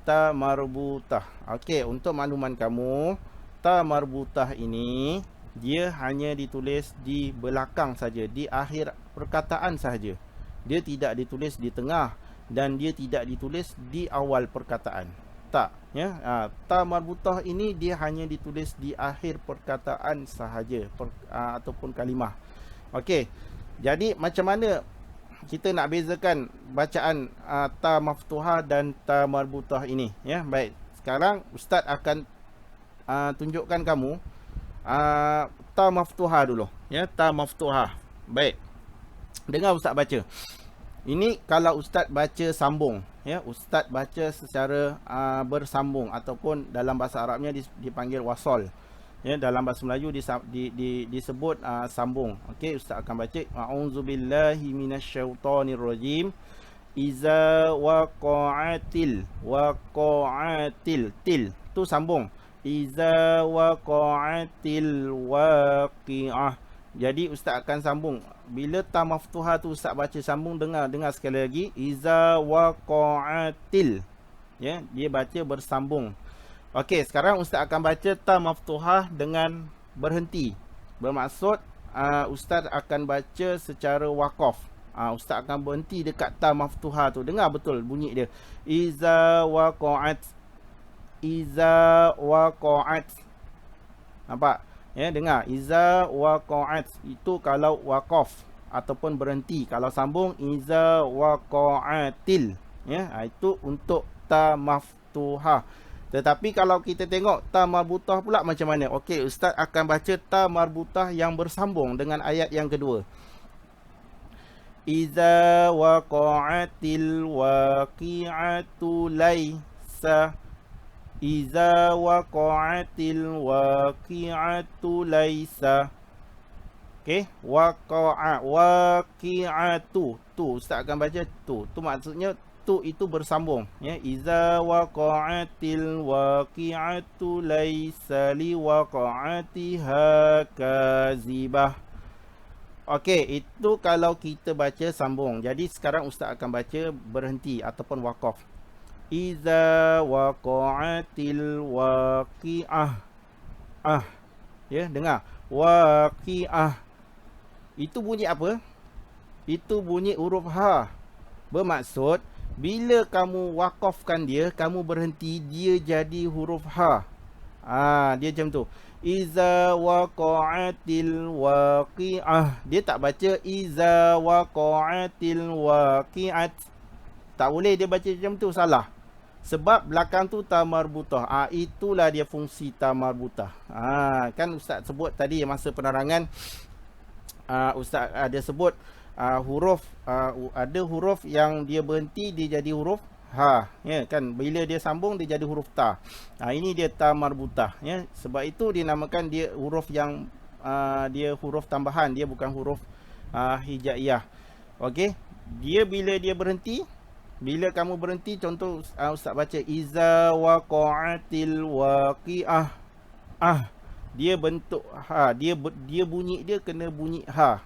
S1: ta marbutah. Okey, untuk makluman kamu, ta marbutah ini dia hanya ditulis di belakang saja, di akhir perkataan sahaja. Dia tidak ditulis di tengah dan dia tidak ditulis di awal perkataan. Tak, ta marbutah ini dia hanya ditulis di akhir perkataan sahaja, ataupun kalimah. Okey. Jadi macam mana kita nak bezakan bacaan ta maftuhah dan ta marbutah ini, baik. Sekarang ustaz akan tunjukkan kamu ta maftuhah dulu, ta maftuhah. Baik, dengar ustaz baca. Ini kalau ustaz baca sambung, ustaz baca secara bersambung, ataupun dalam bahasa Arabnya dipanggil wasal. Dalam bahasa Melayu disebut sambung. Okey, ustaz akan baca a'udzubillahi minasyaitonirrajim. Iza waqa'atil til tu sambung. Iza waqa'atil waqi'ah. Jadi ustaz akan sambung. Bila ta maftuhah tu ustaz baca sambung, dengar sekali lagi. Iza waqa'atil. Dia baca bersambung. Okey, sekarang ustaz akan baca ta maftuhah dengan berhenti. Bermaksud ustaz akan baca secara waqaf. Ustaz akan berhenti dekat ta maftuhah tu. Dengar betul bunyi dia. Iza waqa'at. Iza waqa'at. Nampak? Dengar. Iza waqa'at. Itu kalau waqaf ataupun berhenti. Kalau sambung, iza waqa'atil. Itu untuk ta maftuhah. Tetapi kalau kita tengok ta marbutah pula macam mana? Okey, ustaz akan baca ta marbutah yang bersambung dengan ayat yang kedua. Iza waqa'atil waqi'atu laisa. Iza waqa'atil waqi'atu laisa. Okey, waqa'a, waqi'atu. Tu ustaz akan baca tu. Tu maksudnya tu itu bersambung ya. Iza waqa'atil waqi'atu laisa liwaqa'atiha kazibah. Okey, itu kalau kita baca sambung. Jadi sekarang ustaz akan baca berhenti ataupun waqaf. Iza waqa'atil waqi'ah. Ya, dengar. Waqi'ah. Itu bunyi apa? Itu bunyi huruf ha. Bermaksud bila kamu waqafkan dia, kamu berhenti, dia jadi huruf ha. Dia macam tu. Iza waqa'atil waqi'ah. Dia tak baca iza waqa'atil waqi'at. Tak boleh dia baca macam tu, salah. Sebab belakang tu ta marbutah. Itulah dia fungsi ta marbutah. Kan ustaz sebut tadi masa penerangan, ustaz ada sebut huruf, ada huruf yang dia berhenti dia jadi huruf ha, ya kan, bila dia sambung dia jadi huruf ta. Ini dia ta marbutah ya. Sebab itu dinamakan dia huruf yang dia huruf tambahan, dia bukan huruf hijaiyah. Okey, dia bila dia berhenti, bila kamu berhenti, contoh ustaz baca iza waqa'atil waqi'ah, dia bentuk ha, dia bunyi dia kena bunyi ha.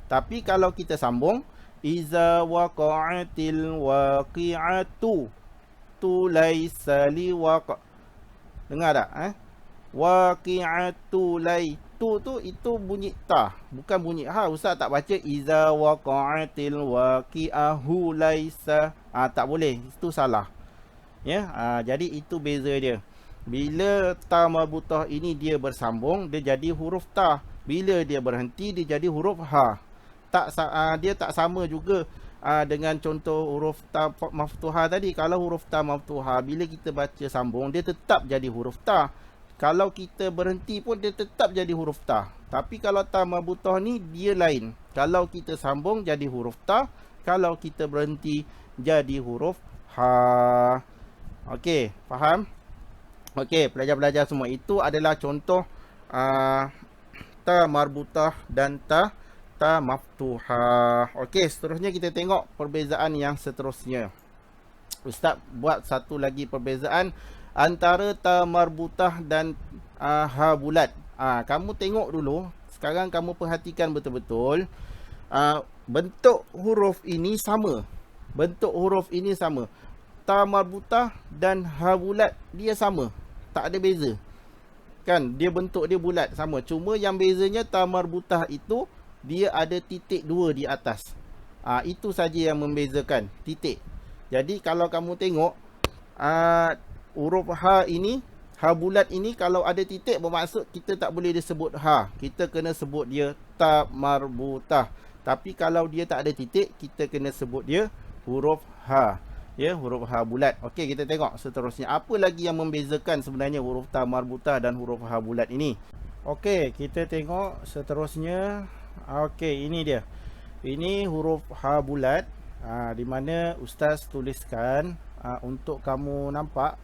S1: Tapi kalau kita sambung iza waqa'atil waqi'atu tu laisa liwaqa'. Dengar tak? Waqi'atu lai tu itu bunyi ta, bukan bunyi ha. Ustaz tak baca iza waqa'atil waqi'ahu laisa. Tak boleh, itu salah. Ya, jadi itu beza dia. Bila ta marbutah ini dia bersambung, dia jadi huruf ta. Bila dia berhenti, dia jadi huruf ha. Dia tak sama juga dengan contoh huruf ta maftuha tadi. Kalau huruf ta maftuha, bila kita baca sambung, dia tetap jadi huruf ta. Kalau kita berhenti pun dia tetap jadi huruf ta. Tapi kalau ta marbutah ni dia lain. Kalau kita sambung jadi huruf ta, kalau kita berhenti jadi huruf ha. Okey, faham? Okey, pelajar-pelajar semua, itu adalah contoh ta marbutah dan ta maftuhah. Okey, seterusnya kita tengok perbezaan yang seterusnya. Ustaz buat satu lagi perbezaan antara ta marbutah dan ha bulat. Kamu tengok dulu, sekarang kamu perhatikan betul-betul. Bentuk huruf ini sama. Bentuk huruf ini sama. Ta marbutah dan ha bulat dia sama. Tak ada beza. Kan, dia bentuk dia bulat sama. Cuma yang bezanya ta marbutah itu dia ada titik 2 di atas. Itu saja yang membezakan, titik. Jadi kalau kamu tengok huruf ha ini, ha bulat ini, kalau ada titik bermaksud kita tak boleh disebut ha. Kita kena sebut dia ta marbutah. Tapi kalau dia tak ada titik, kita kena sebut dia huruf ha. Ya, huruf ha bulat. Okey, kita tengok seterusnya. Apa lagi yang membezakan sebenarnya huruf ta marbutah dan huruf ha bulat ini? Okey, kita tengok seterusnya. Okey, ini dia. Ini huruf ha bulat. Di mana ustaz tuliskan untuk kamu nampak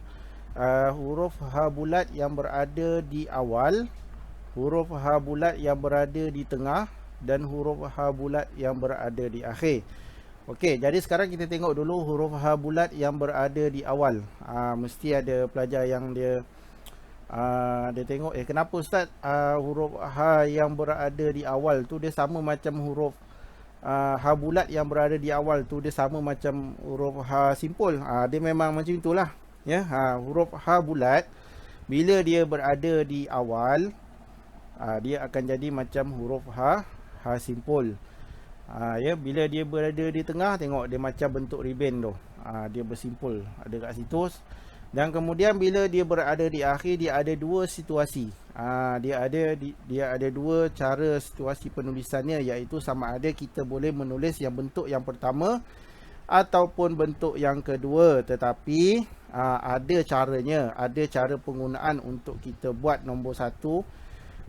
S1: huruf ha bulat yang berada di awal, huruf ha bulat yang berada di tengah, dan huruf ha bulat yang berada di akhir. Okey, jadi sekarang kita tengok dulu huruf ha bulat yang berada di awal. Mesti ada pelajar yang dia tengok, kenapa ustaz huruf ha yang berada di awal tu dia sama macam huruf ha bulat yang berada di awal tu dia sama macam huruf ha simpul. Dia memang macam itulah ya. Huruf ha bulat bila dia berada di awal, dia akan jadi macam huruf ha simpul. Ya, bila dia berada di tengah, tengok dia macam bentuk ribbon tu. Dia bersimpul ada kat situ. Dan kemudian bila dia berada di akhir, dia ada dua situasi. Dia ada dua cara situasi penulisannya, iaitu sama ada kita boleh menulis yang bentuk yang pertama ataupun bentuk yang kedua. Tetapi ada caranya, ada cara penggunaan untuk kita buat nombor satu,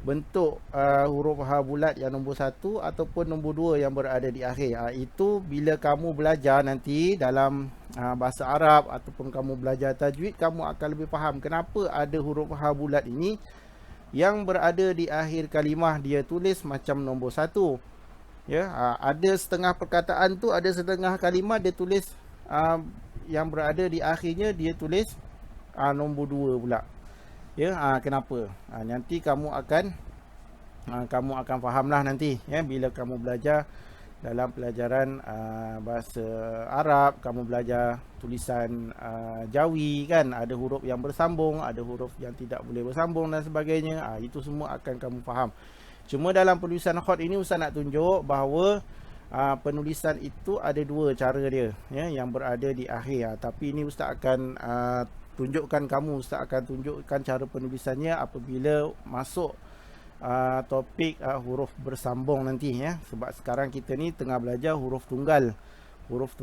S1: bentuk huruf ha bulat yang nombor satu ataupun nombor dua yang berada di akhir. Itu bila kamu belajar nanti dalam bahasa Arab ataupun kamu belajar tajwid, kamu akan lebih faham kenapa ada huruf ha bulat ini yang berada di akhir kalimah dia tulis macam nombor 1. Ya, ada setengah perkataan tu, ada setengah kalimah dia tulis yang berada di akhirnya dia tulis nombor 2 pula. Ya, kenapa? Nanti kamu akan fahamlah nanti ya, bila kamu belajar dalam pelajaran bahasa Arab, kamu belajar tulisan Jawi kan, ada huruf yang bersambung, ada huruf yang tidak boleh bersambung dan sebagainya. Itu semua akan kamu faham. Cuma dalam penulisan khat ini Ustaz nak tunjuk bahawa penulisan itu ada 2 cara dia ya, yang berada di akhir. Tapi ini Ustaz akan tunjukkan kamu, Ustaz akan tunjukkan cara penulisannya apabila masuk topik huruf bersambung nanti ya. Sebab sekarang kita ni tengah belajar huruf tunggal, huruf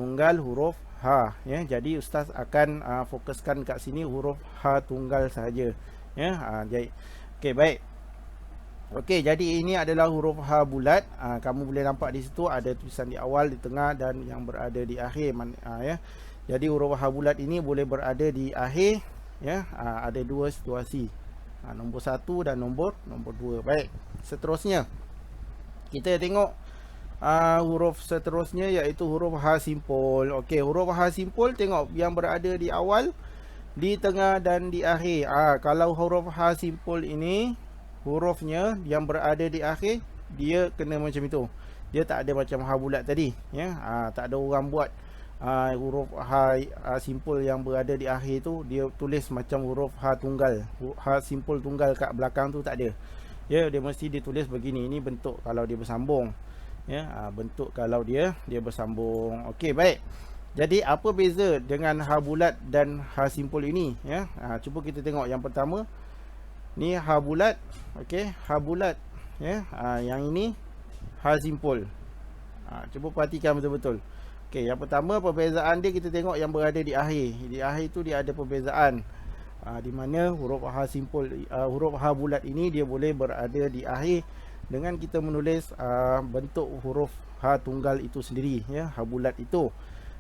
S1: ha ya. Jadi ustaz akan fokuskan kat sini huruf ha tunggal saja ya. Jadi okey, baik. Okey, jadi ini adalah huruf ha bulat. Kamu boleh nampak di situ ada tulisan di awal, di tengah dan yang berada di akhir ya. Jadi huruf ha bulat ini boleh berada di akhir ya. Ada 2 situasi. Nombor 1 dan nombor 2. Baik, seterusnya kita tengok huruf seterusnya iaitu huruf ha simpul. Okey, huruf ha simpul tengok yang berada di awal, di tengah dan di akhir. Kalau huruf ha simpul ini hurufnya yang berada di akhir dia kena macam itu. Dia tak ada macam ha bulat tadi ya. Tak ada orang buat huruf ha simpul yang berada di akhir tu dia tulis macam huruf ha tunggal, ha simpul tunggal kat belakang tu, tak ada ya. Dia mesti ditulis begini. Ini bentuk kalau dia bersambung ya, bentuk kalau dia bersambung. Okey, baik. Jadi apa beza dengan ha bulat dan ha simpul ini ya? Cuba kita tengok yang pertama. Ni ha bulat, okey, ha bulat ya. Yang ini ha simpul. Cuba perhatikan betul-betul. Okey, yang pertama perbezaan dia kita tengok yang berada di akhir. Di akhir tu dia ada perbezaan. Di mana huruf ha simpul, huruf ha bulat ini dia boleh berada di akhir dengan kita menulis bentuk huruf ha tunggal itu sendiri ya, ha bulat itu.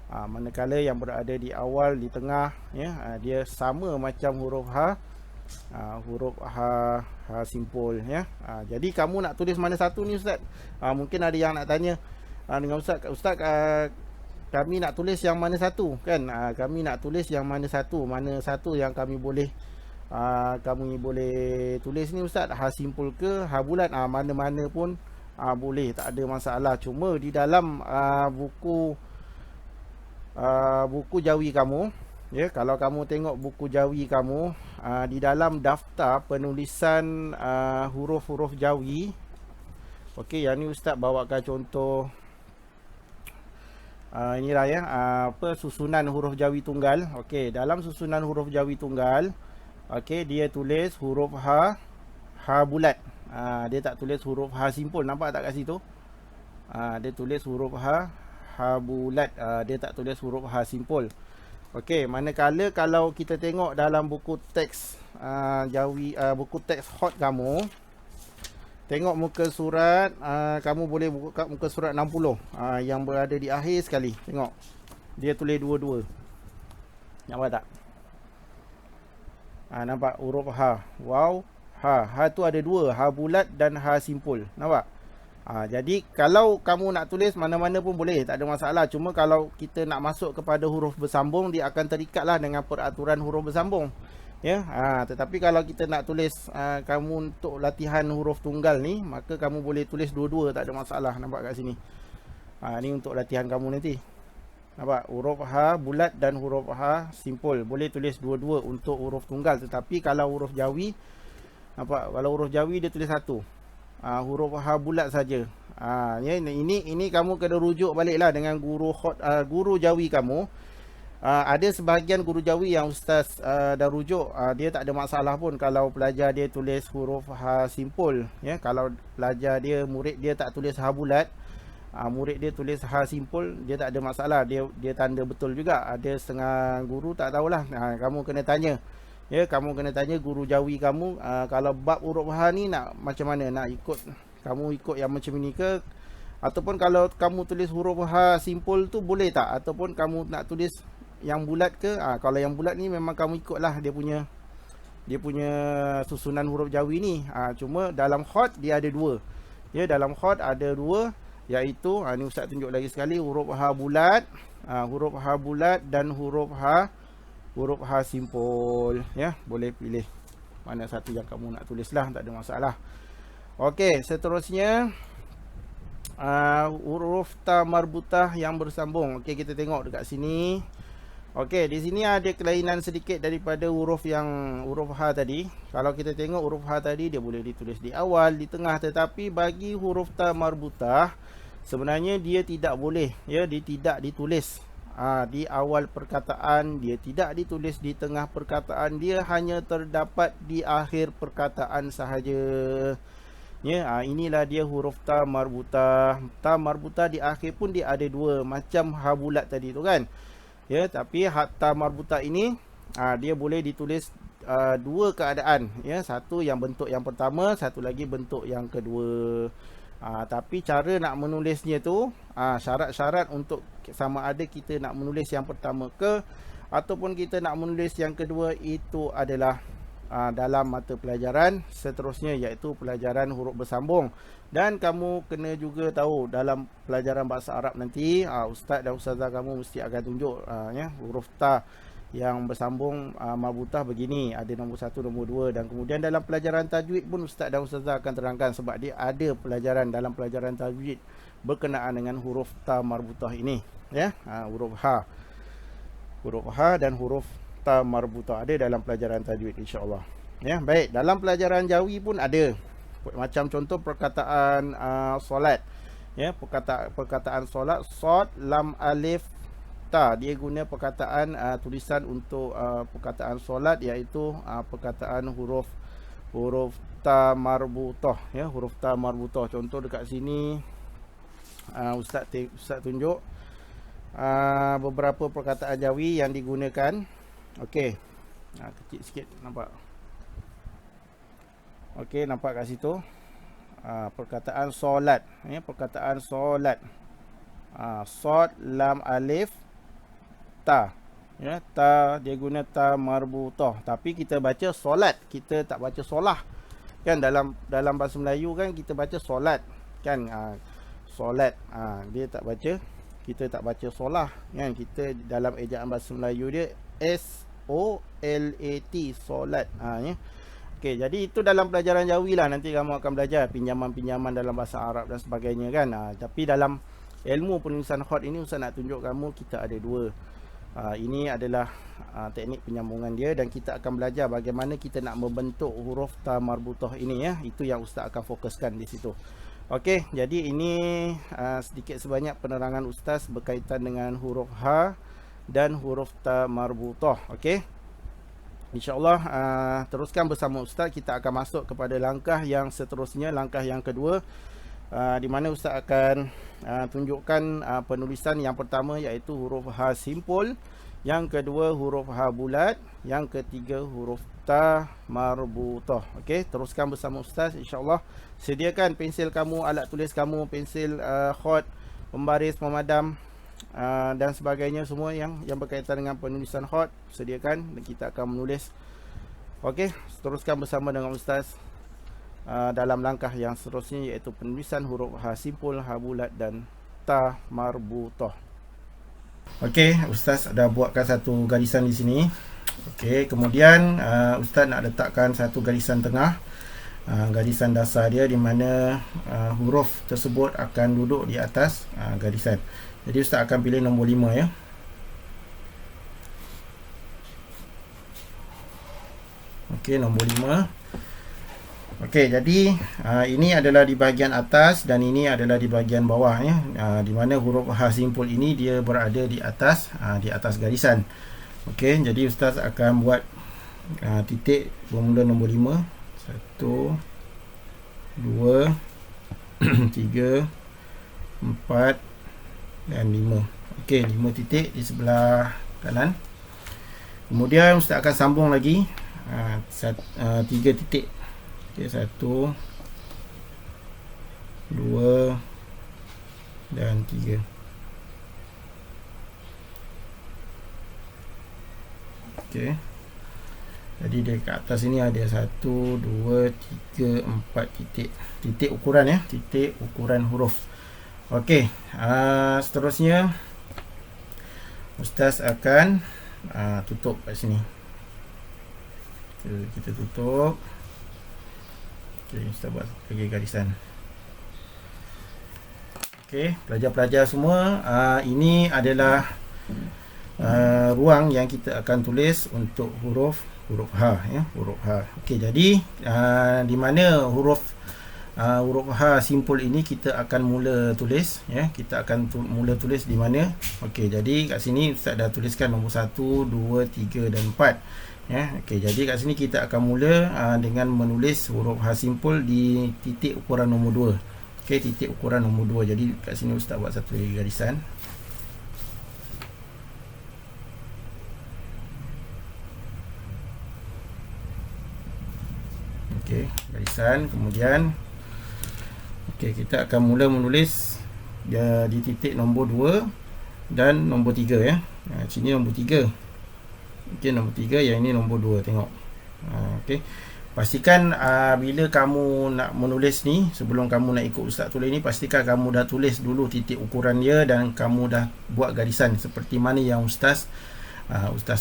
S1: Manakala yang berada di awal, di tengah ya, dia sama macam huruf ha simpul ya. Jadi kamu nak tulis mana satu ni ustaz? Mungkin ada yang nak tanya dengan ustaz, kami nak tulis yang mana satu kan? Kami nak tulis yang mana satu yang kami boleh tulis ni ustaz? Ha simpul ke ha bulat? Mana-mana pun boleh, tak ada masalah. Cuma di dalam buku Jawi kamu ya, kalau kamu tengok buku Jawi kamu, di dalam daftar penulisan huruf-huruf Jawi. Okey, yang ni ustaz bawakan contoh inilah ya, susunan huruf Jawi tunggal. Okey, dalam susunan huruf Jawi tunggal, okey, dia tulis huruf ha bulat. Dia tak tulis huruf ha simpul. Nampak tak kat situ? Dia tulis huruf ha bulat. Dia tak tulis huruf ha simpul. Okey, manakala kalau kita tengok dalam buku teks Jawi, buku teks hot kamu, tengok muka surat, kamu boleh buka muka surat 60 yang berada di akhir sekali. Tengok, dia tulis dua-dua. Nampak tak? Nampak huruf ha. Wow, ha tu ada 2, ha bulat dan ha simpul. Nampak? Jadi kalau kamu nak tulis mana-mana pun boleh, tak ada masalah. Cuma kalau kita nak masuk kepada huruf bersambung, dia akan terikatlah dengan peraturan huruf bersambung ya. Tetapi kalau kita nak tulis kamu untuk latihan huruf tunggal ni, maka kamu boleh tulis dua-dua, tak ada masalah. Nampak kat sini? Ni untuk latihan kamu nanti. Nampak? Huruf ha bulat dan huruf ha simpul, boleh tulis dua-dua untuk huruf tunggal. Tetapi kalau huruf Jawi, nampak, kalau huruf Jawi dia tulis satu, huruf ha bulat saja. Ya, ini kamu kena rujuk baliklah dengan guru Jawi kamu. Ada sebahagian guru Jawi yang ustaz dah rujuk, dia tak ada masalah pun kalau pelajar dia tulis huruf ha simpul ya. Kalau pelajar dia, murid dia tak tulis ha bulat, murid dia tulis ha simpul, dia tak ada masalah, dia tanda betul juga. Ada setengah guru tak tahulah. Kamu kena tanya ya, kamu kena tanya guru Jawi kamu, kalau bab huruf ha ni nak macam mana, nak kamu ikut yang macam ini ke, ataupun kalau kamu tulis huruf ha simpul tu boleh tak, ataupun kamu nak tulis yang bulat ke. Kalau yang bulat ni memang kamu ikutlah dia punya dia punya susunan huruf Jawi ni. Cuma dalam khot dia ada dua. Ya, dalam khot ada dua, iaitu ni ustaz tunjuk lagi sekali, huruf ha bulat, huruf ha bulat dan huruf ha simpul. Ya, boleh pilih mana satu yang kamu nak tulis lah, tak ada masalah. Okey, seterusnya huruf ta marbutah yang bersambung. Okey, kita tengok dekat sini. Okey, di sini ada kelainan sedikit daripada huruf ha tadi. Kalau kita tengok huruf ha tadi, dia boleh ditulis di awal, di tengah, tetapi bagi huruf ta marbutah sebenarnya dia tidak boleh, ya, dia tidak ditulis di awal perkataan, dia tidak ditulis di tengah perkataan, dia hanya terdapat di akhir perkataan sahaja. Ya, inilah dia huruf ta marbutah. Ta marbutah di akhir pun dia ada dua, macam ha bulat tadi tu kan. Ya, tapi ta marbutah ini dia boleh ditulis dua keadaan, ya, satu yang bentuk yang pertama, satu lagi bentuk yang kedua. Tapi cara nak menulisnya tu, syarat-syarat untuk sama ada kita nak menulis yang pertama ke ataupun kita nak menulis yang kedua, itu adalah dalam mata pelajaran seterusnya, iaitu pelajaran huruf bersambung. Dan kamu kena juga tahu dalam pelajaran bahasa Arab nanti, ustaz dan ustazah kamu mesti akan tunjuk ya, huruf ta yang bersambung marbutah begini, ada nombor 1, nombor 2, dan kemudian dalam pelajaran tajwid pun ustaz dan ustazah akan terangkan, sebab dia ada pelajaran dalam pelajaran tajwid berkenaan dengan huruf ta marbutah ini, ya. Huruf ha dan huruf ta marbutah ada dalam pelajaran tajwid, insya-Allah. Ya, baik, dalam pelajaran Jawi pun ada. Macam contoh perkataan solat. Ya, perkataan solat, sod, lam, alif, ta. Dia guna perkataan tulisan untuk perkataan solat, iaitu perkataan huruf ta marbutah, ya, huruf ta marbutah. Contoh dekat sini ustaz tunjuk beberapa perkataan Jawi yang digunakan. Okey. Kecil sikit nampak. Okey, nampak kat situ. Perkataan solat, ya, perkataan solat. Sod, lam, alif, ta. Ya, ta dia guna ta marbutah, tapi kita baca solat, kita tak baca solah. Kan dalam bahasa Melayu kan kita baca solat, kan? Solat. Dia tak baca, kita tak baca solah, kan? Kita dalam ejaan bahasa Melayu dia SOLAT, solat. Ya. Okey, jadi itu dalam pelajaran Jawi lah. Nanti kamu akan belajar pinjaman-pinjaman dalam bahasa Arab dan sebagainya kan. Tapi dalam ilmu penulisan khot ini, Ustaz nak tunjuk kamu kita ada dua. Ini adalah teknik penyambungan dia, dan kita akan belajar bagaimana kita nak membentuk huruf ta marbutah ini, ya. Itu yang Ustaz akan fokuskan di situ. Okey, jadi ini sedikit sebanyak penerangan Ustaz berkaitan dengan huruf ha dan huruf ta marbutah. Okey, InsyaAllah teruskan bersama Ustaz. Kita akan masuk kepada langkah yang seterusnya, langkah yang kedua, di mana Ustaz akan tunjukkan penulisan yang pertama, iaitu huruf ha simpul, yang kedua huruf ha bulat, yang ketiga huruf ta marbutah. Okey, teruskan bersama Ustaz insya-Allah. Sediakan pensil kamu, alat tulis kamu, pensil khot, pembaris, pemadam dan sebagainya, semua yang berkaitan dengan penulisan khot sediakan, dan kita akan menulis. Okey, teruskan bersama dengan Ustaz dalam langkah yang seterusnya, iaitu penulisan huruf ha simpul, ha bulat dan ta marbutah. Okey, Ustaz dah buatkan satu garisan di sini. Okey, kemudian Ustaz nak letakkan satu garisan tengah, garisan dasar dia, di mana huruf tersebut akan duduk di atas garisan. Jadi Ustaz akan pilih nombor 5, ya. Okey, nombor 5. Okey, jadi ini adalah di bahagian atas dan ini adalah di bahagian bawah, ya. Di mana huruf ha simpul ini dia berada di atas garisan. Okey, jadi Ustaz akan buat titik bermula nombor 5. 1 2 3 4 dan 5. Okey, 5 titik di sebelah kanan. Kemudian Ustaz akan sambung lagi 3 titik. Okey, 1 2 dan 3. Okey. Jadi dia kat atas ini ada 1, 2, 3, 4 titik. Titik ukuran ya, titik ukuran huruf. Okey, seterusnya Ustaz akan tutup kat sini. Kita tutup. Okey, Ustaz buat lagi garisan. Okey, pelajar-pelajar semua, ini adalah ruang yang kita akan tulis untuk huruf H ya, huruf H. Okey, jadi di mana huruf H simpul ini kita akan mula tulis ya. Kita akan mula tulis di mana? Okey, jadi kat sini Ustaz dah tuliskan nombor 1, 2, 3 dan 4 ya. Okey, jadi kat sini kita akan mula dengan menulis huruf H simpul di titik ukuran nombor 2. Okey, titik ukuran nombor 2. Jadi kat sini Ustaz buat satu lagi garisan. Okey, garisan. Kemudian okey, kita akan mula menulis di titik nombor 2 dan nombor 3 ya. Sini nombor 3. Okey, nombor 3, yang ini nombor 2. Tengok. Okey. Pastikan bila kamu nak menulis ni, sebelum kamu nak ikut Ustaz tulis ni, pastikan kamu dah tulis dulu titik ukuran dia dan kamu dah buat garisan seperti mana yang Ustaz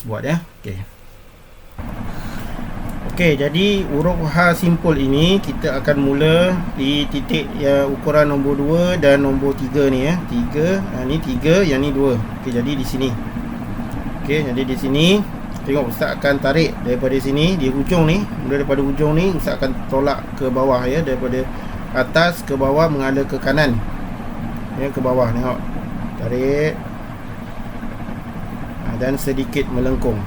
S1: buat ya. Okey. Okey, jadi huruf H simpul ini kita akan mula di titik ukuran nombor 2 dan nombor 3 ni ya. 3, ni 3, yang ni 2. Okey, jadi di sini. Okey, jadi di sini tengok Ustaz akan tarik daripada sini, di hujung ni, mula daripada hujung ni Ustaz akan tolak ke bawah ya, daripada atas ke bawah mengalir ke kanan. Ya, ke bawah tengok. Tarik. Dan sedikit melengkung.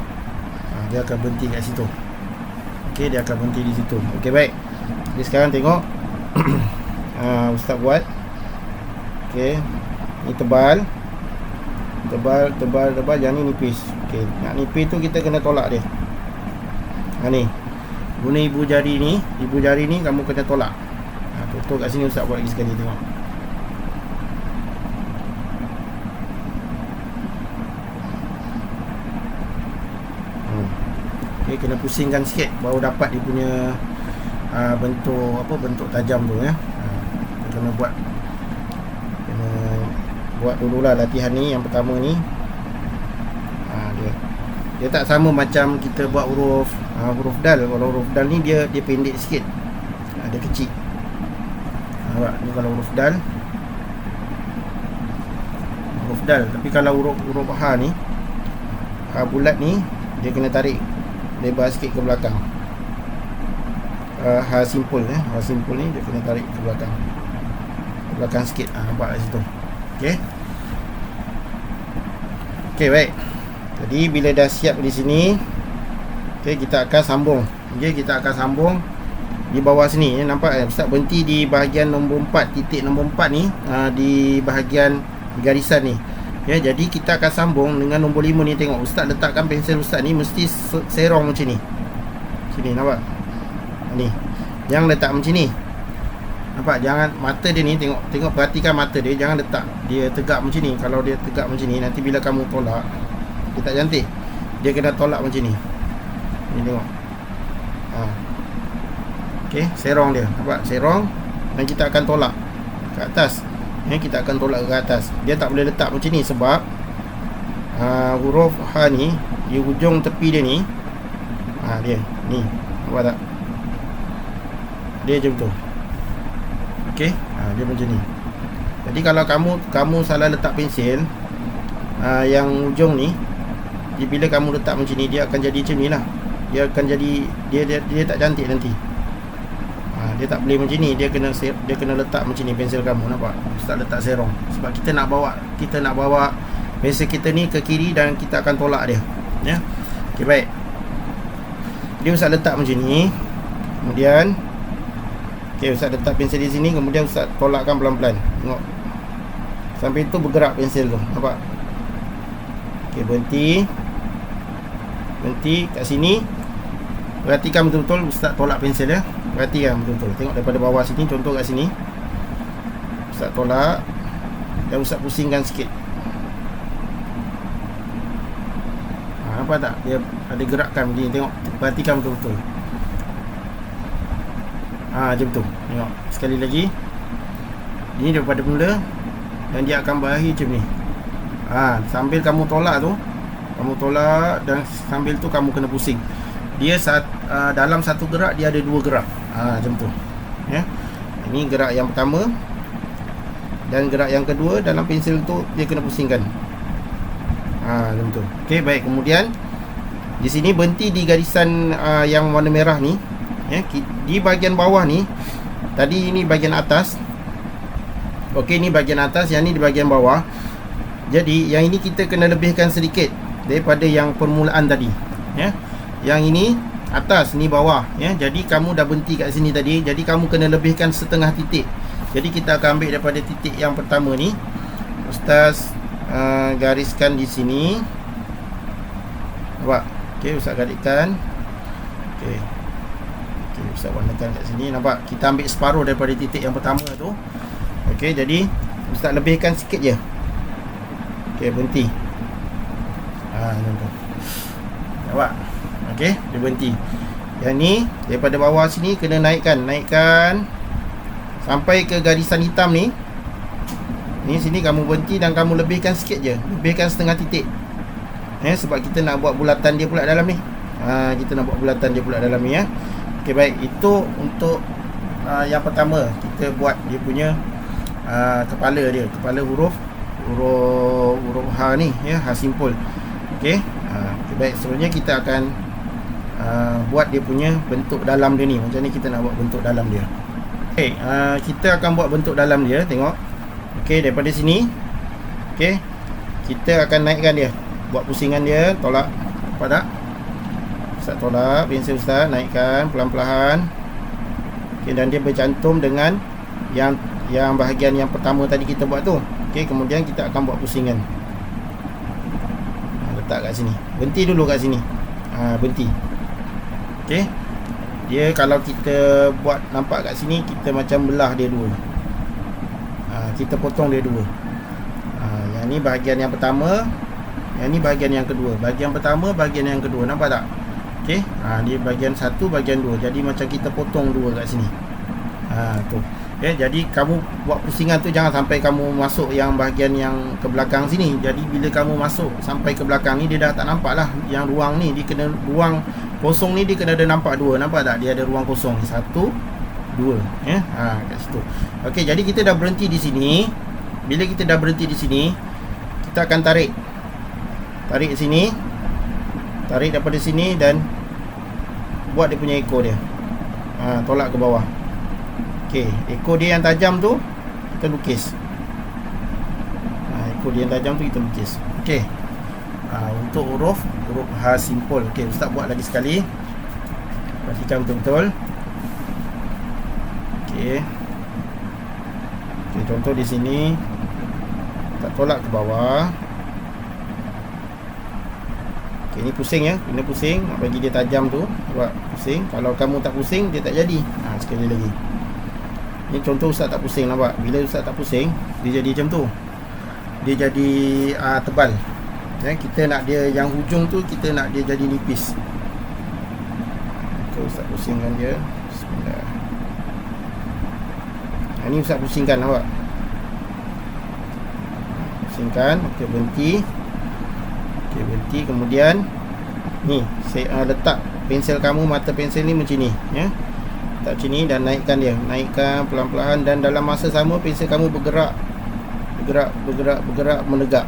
S1: Dia akan berhenti kat situ. Okey, dia akan berhenti di situ. Okey, baik. Jadi sekarang tengok Ustaz buat. Okey. Ni tebal. Tebal, yang ni nipis. Okey, nak nipis tu kita kena tolak dia. Ni. Guna ibu jari ni kamu kena tolak. Tutup kat sini Ustaz buat lagi sekali, tengok. Okay, kena pusingkan sikit baru dapat dia punya bentuk tajam tu ya. Kena buat dululah latihan ni. Yang pertama ni dia tak sama macam kita buat huruf dal. Kalau huruf dal ni dia pendek sikit, dia kecil. Ni kalau huruf dal. Tapi kalau huruf H ni, H bulat ni, dia kena tarik lebar sikit ke belakang. H simpul ya. H simpul ni dia kena tarik ke belakang. Ke belakang sikit. Nampak kat situ. Okey. Okey, baik. Jadi bila dah siap di sini, okey, kita akan sambung. Okey, kita akan sambung di bawah sini ya. Nampak Ustaz berhenti di bahagian nombor 4, titik nombor 4 ni, di bahagian garisan ni. Ya, jadi kita akan sambung dengan nombor 5 ni. Tengok Ustaz letakkan pensel Ustaz ni mesti serong macam ni. Sini nampak? Ni. Jangan letak macam ni. Nampak? Jangan, mata dia ni tengok perhatikan mata dia, jangan letak dia tegak macam ni. Kalau dia tegak macam ni, nanti bila kamu tolak dia tak cantik. Dia kena tolak macam ni. Ni tengok. Okey, serong dia. Nampak? Serong, dan kita akan tolak ke atas. Kita akan tolak ke atas. Dia tak boleh letak macam ni sebab huruf H ni di hujung tepi dia ni, dia ni, nampak tak? Dia macam tu. Okey, dia macam ni. Jadi kalau kamu salah letak pensel, yang hujung ni, bila kamu letak macam ni, dia akan jadi macam ni lah. Dia akan jadi, dia tak cantik nanti. Dia tak boleh macam ni. Dia kena letak macam ni pensel kamu, nampak? Ustaz letak serong sebab kita nak bawa pensel kita ni ke kiri dan kita akan tolak dia ya. Okey, baik. Dia Ustaz letak macam ni. Kemudian okey, Ustaz letak pensel di sini, kemudian Ustaz tolakkan pelan-pelan. Tengok. Sampai tu bergerak pensel tu, nampak? Okey, berhenti kat sini. Perhatikan betul-betul Ustaz tolak pensel ya. Perhatikan betul-betul. Tengok daripada bawah sini, contoh kat sini. Ustaz tolak dan Ustaz pusingkan sikit. Nampak tak? Dia ada gerakan begini. Tengok, perhatikan betul-betul. Dia betul. Tengok, sekali lagi. Ini daripada mula, dan dia akan berakhir macam ni. Sambil kamu tolak tu, kamu tolak, dan sambil tu kamu kena pusing. Dia dalam satu gerak dia ada dua gerak. Macam tu. Ya. Ini gerak yang pertama, dan gerak yang kedua dalam pensil tu dia kena pusingkan. Macam tu. Okey, baik. Kemudian di sini berhenti di garisan yang warna merah ni. Ya, di bahagian bawah ni. Tadi ini bahagian atas. Okey, ni bahagian atas, yang ni di bahagian bawah. Jadi yang ini kita kena lebihkan sedikit daripada yang permulaan tadi. Ya. Yang ini atas, ni bawah. Ya. Jadi kamu dah berhenti kat sini tadi. Jadi kamu kena lebihkan setengah titik. Jadi kita akan ambil daripada titik yang pertama ni. Ustaz gariskan di sini. Nampak? Okey, Ustaz gariskan. Okey, Ustaz warnakan kat sini. Nampak? Kita ambil separuh daripada titik yang pertama tu. Okey, jadi Ustaz lebihkan sikit je. Okey, berhenti. Nampak? Nampak? Okey, dia berhenti. Yang ni daripada bawah sini kena naikkan sampai ke garisan hitam ni. Ni sini kamu berhenti dan kamu lebihkan sikit je. Lebihkan setengah titik. Sebab kita nak buat bulatan dia pula dalam ni. Kita nak buat bulatan dia pula dalam ni, ya. Okey, baik. Itu untuk yang pertama. Kita buat dia punya kepala dia. Kepala huruf H ni, ya, H simpul. Okey. Okay, baik. Sebenarnya kita akan buat dia punya bentuk dalam dia ni. Macam ni kita nak buat bentuk dalam dia. Okey, kita akan buat bentuk dalam dia. Tengok. Okey, daripada sini. Okey, kita akan naikkan dia. Buat pusingan dia, tolak. Nampak tak? Ustaz tolak pensel Ustaz, naikkan pelan-pelan. Okey, dan dia bercantum dengan yang bahagian yang pertama tadi kita buat tu. Okey, kemudian kita akan buat pusingan. Letak kat sini. Berhenti dulu kat sini. Berhenti. Okey. Dia kalau kita buat nampak kat sini, kita macam belah dia dua. Kita potong dia dua. Yang ni bahagian yang pertama, yang ni bahagian yang kedua. Bahagian pertama, bahagian yang kedua. Nampak tak? Okey. Dia bahagian satu, bahagian dua. Jadi macam kita potong dua kat sini. Tu. Okay, jadi kamu buat pusingan tu jangan sampai kamu masuk yang bahagian yang ke belakang sini. Jadi bila kamu masuk sampai ke belakang ni, dia dah tak nampak lah. Yang ruang ni, dia kena ruang kosong ni, dia kena ada nampak dua. Nampak tak? Dia ada ruang kosong. Satu, dua. Kat situ. Okey, jadi kita dah berhenti di sini. Bila kita dah berhenti di sini, kita akan tarik ke sini. Tarik daripada sini dan buat dia punya ekor dia. Tolak ke bawah. Okey, ekor dia yang tajam tu kita lukis. Ekor dia yang tajam tu kita lukis. Okey. Untuk huruf H simpul. Okey, Ustaz buat lagi sekali. Perhatikan betul-betul. Okey. Okey, contoh di sini. Tak tolak ke bawah. Okey, ni pusing ya. Kena pusing nak bagi dia tajam tu. Buat pusing. Kalau kamu tak pusing, dia tak jadi. Sekali lagi. Ni contoh Ustaz tak pusing, nampak? Bila Ustaz tak pusing, dia jadi macam tu. Dia jadi tebal. Kita nak dia yang hujung tu, kita nak dia jadi nipis. Okay, Ustaz pusingkan dia. Bismillah. Ni Ustaz pusingkan, nampak? Pusingkan. Okey, berhenti. Okey, berhenti. Kemudian ni saya letak pensel kamu, mata pensel ni macam ni, ya. Letak macam ni dan naikkan dia. Naikkan pelan-pelan, dan dalam masa sama pensel kamu bergerak menegak.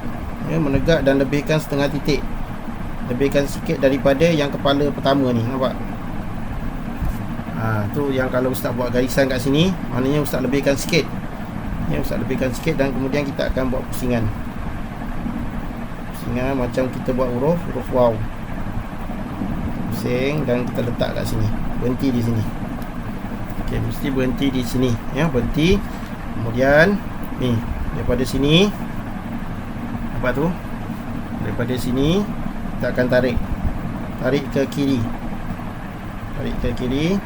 S1: Ya, menegak dan lebihkan setengah titik. Lebihkan sikit daripada yang kepala pertama ni, nampak? Tu yang kalau Ustaz buat garisan kat sini, maknanya Ustaz lebihkan sikit. Ya, Ustaz lebihkan sikit dan kemudian kita akan buat pusingan. Pusingan macam kita buat huruf waw. Pusing dan kita letak kat sini. Berhenti di sini. Okey, mesti berhenti di sini, ya, berhenti. Kemudian ni daripada sini, apa tu? Daripada sini kita akan tarik ke kiri. Tarik ke kiri.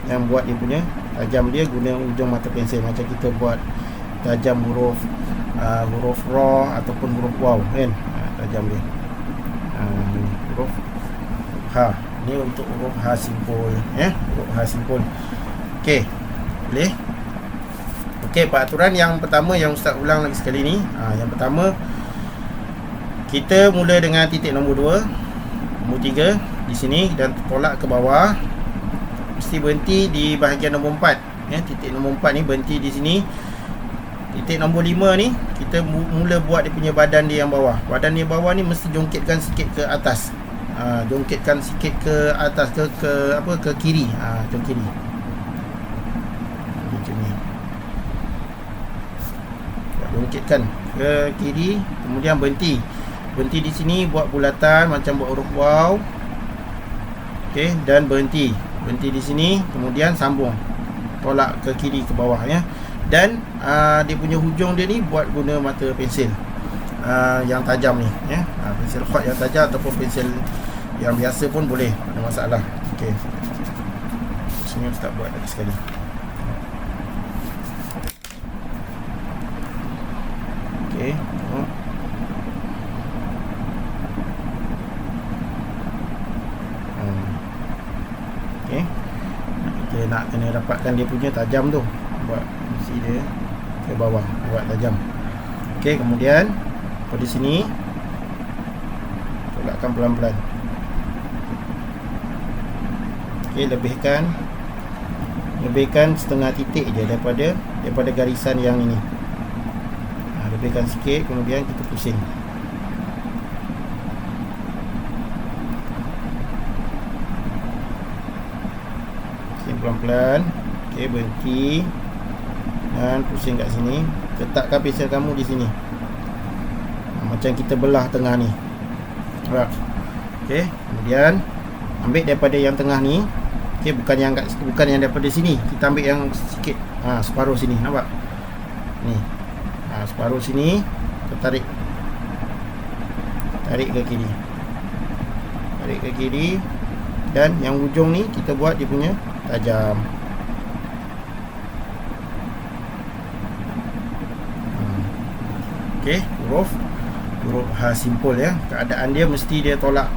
S1: Yang buat dia punya tajam dia guna ujung mata pensel, macam kita buat tajam huruf ra ataupun huruf waw, kan? Tajam dia. Huruf ha. Ni untuk huruf ha simpul, huruf ha simpul. Okey, boleh. Okey, peraturan yang pertama yang Ustaz ulang lagi sekali ni. Yang pertama, kita mula dengan titik nombor 2, nombor 3 di sini dan tolak ke bawah. Mesti berhenti di bahagian nombor 4. Titik nombor 4 ni berhenti di sini. Titik nombor 5 ni kita mula buat dia punya badan dia yang bawah. Badan dia bawah ni mesti jongkitkan sikit ke atas. Jongkitkan sikit ke atas ke kiri. Ke kiri. Macam ni. Jongkitkan ke kiri, kemudian berhenti. Berhenti di sini buat bulatan macam buat huruf waw. Okey, dan berhenti. Berhenti di sini, kemudian sambung. Tolak ke kiri ke bawah ya. Dan dia punya hujung dia ni buat guna mata pensil yang tajam ni ya. Pensil hot yang tajam ataupun pensil yang biasa pun boleh, tak ada masalah. Okey. Sini Ustaz buat lagi sekali. Okey. Okey. Kita nak kena dapatkan dia punya tajam tu. Buat mesti dia ke bawah, buat tajam. Okey, kemudian pada sini tolakkan pelan-pelan. Okey, lebihkan setengah titik je daripada garisan yang ini. Lebihkan sikit, kemudian kita pusing. Pusing pelan-pelan. Okey, berhenti. Dan pusing kat sini. Letakkan pensel kamu di sini. Macam kita belah tengah ni. Alright. Okey, kemudian ambil daripada yang tengah ni. Okey, bukan yang daripada sini. Kita ambil yang sikit. Separuh sini, nampak? Ni. Separuh sini kita tarik. Tarik ke kiri. Tarik ke kiri. Dan yang hujung ni kita buat dia punya tajam. Okey, huruf ha simpul ya. Keadaan dia mesti dia tolak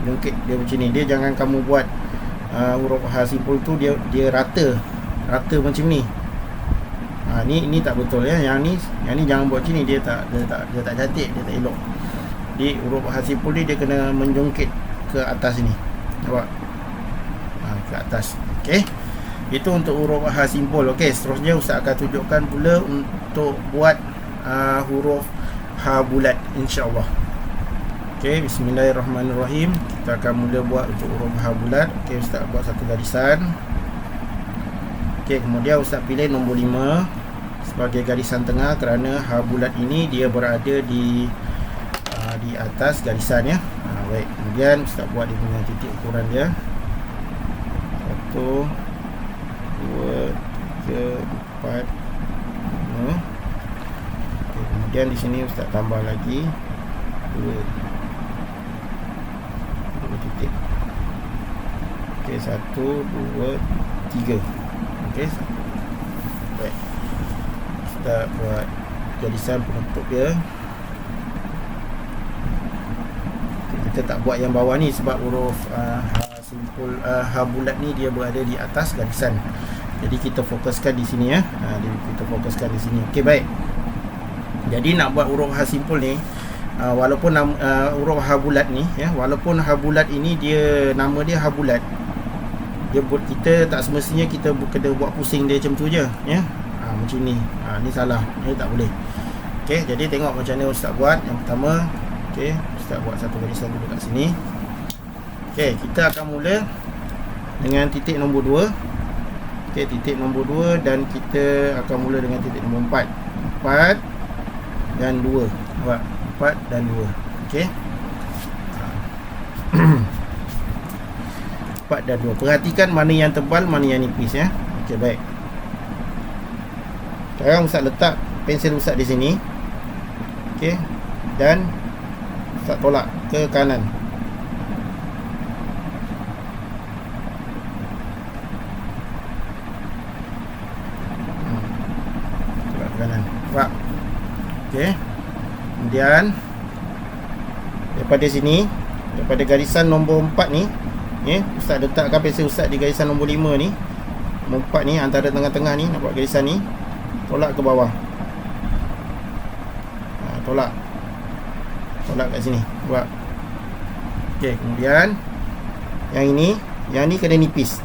S1: jungkit dia macam ni. Dia jangan kamu buat huruf ha simpul tu dia rata macam ni. Ni tak betul ya. Yang ni jangan buat macam ni, dia tak cantik, dia tak elok. Di huruf ha simpul ni dia kena menjungkit ke atas ni. Nampak? Ke atas. Okey. Itu untuk huruf ha simpul. Okey, seterusnya Ustaz akan tunjukkan pula untuk buat huruf ha bulat, insya-Allah. Okey, bismillahirrahmanirrahim. Kita akan mula buat untuk huruf ha bulat. Okey, Ustaz buat satu garisan. Okey, kemudian Ustaz pilih nombor 5 sebagai garisan tengah kerana ha bulat ini dia berada di atas garisan ya. Baik, kemudian Ustaz buat dia punya titik ukuran dia. 1 2 3 4 5. Kemudian di sini Ustaz tambah lagi 2 titik. Okey, 1 2 3. Okey. Baik. Ustaz buat garisan penutup dia. Kita tak buat yang bawah ni sebab huruf ha simpul ha bulat ni dia berada di atas garisan. Jadi kita fokuskan di sini ya. Kita fokuskan di sini. Okey, baik. Jadi nak buat huruf ha simpul ni, walaupun huruf ha bulat ni ya, walaupun ha bulat ini dia nama dia ha bulat, dia buat kita tak semestinya kita kena buat pusing dia macam tu je ya. Macam ni. Ni salah. Ni tak boleh. Okey, jadi tengok macam mana Ustaz buat. Yang pertama, okey, Ustaz buat satu garisan dulu kat sini. Okey, kita akan mula dengan titik nombor 2. Okey, titik nombor 2 dan kita akan mula dengan titik nombor 4. 4 dan 2. Nampak? 4 dan 2. Okey. 4 dan 2. Perhatikan mana yang tebal, mana yang nipis ya. Okey, baik. Sekarang Ustaz letak pensel Ustaz di sini. Okey. Dan Ustaz tolak ke kanan. Tolak ke kanan. Nampak? Okey. Kemudian daripada sini daripada garisan nombor 4 ni, Ustaz letakkan pensel Ustaz di garisan nombor 5 ni. Nombor 4 ni, antara tengah-tengah ni, nampak garisan ni, tolak ke bawah. Tolak kat sini, buat. Okey, kemudian yang ni kena nipis.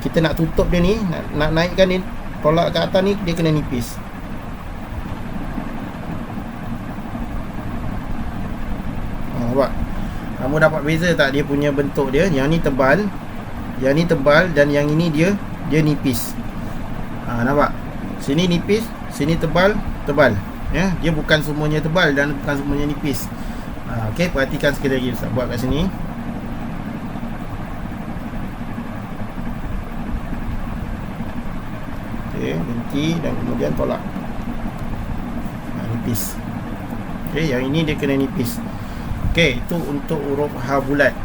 S1: Kita nak tutup dia ni, nak naikkan ni, tolak ke atas ni, dia kena nipis. Nampak? Kamu dapat beza tak dia punya bentuk dia? Yang ni tebal, dan yang ini dia nipis. Nampak? Sini nipis, sini tebal. Ya, dia bukan semuanya tebal dan bukan semuanya nipis. Okey, perhatikan sekali lagi Ustaz buat kat sini. Okey, berhenti dan kemudian tolak. Nipis. Okey, yang ini dia kena nipis. Okey, itu untuk huruf H bulat.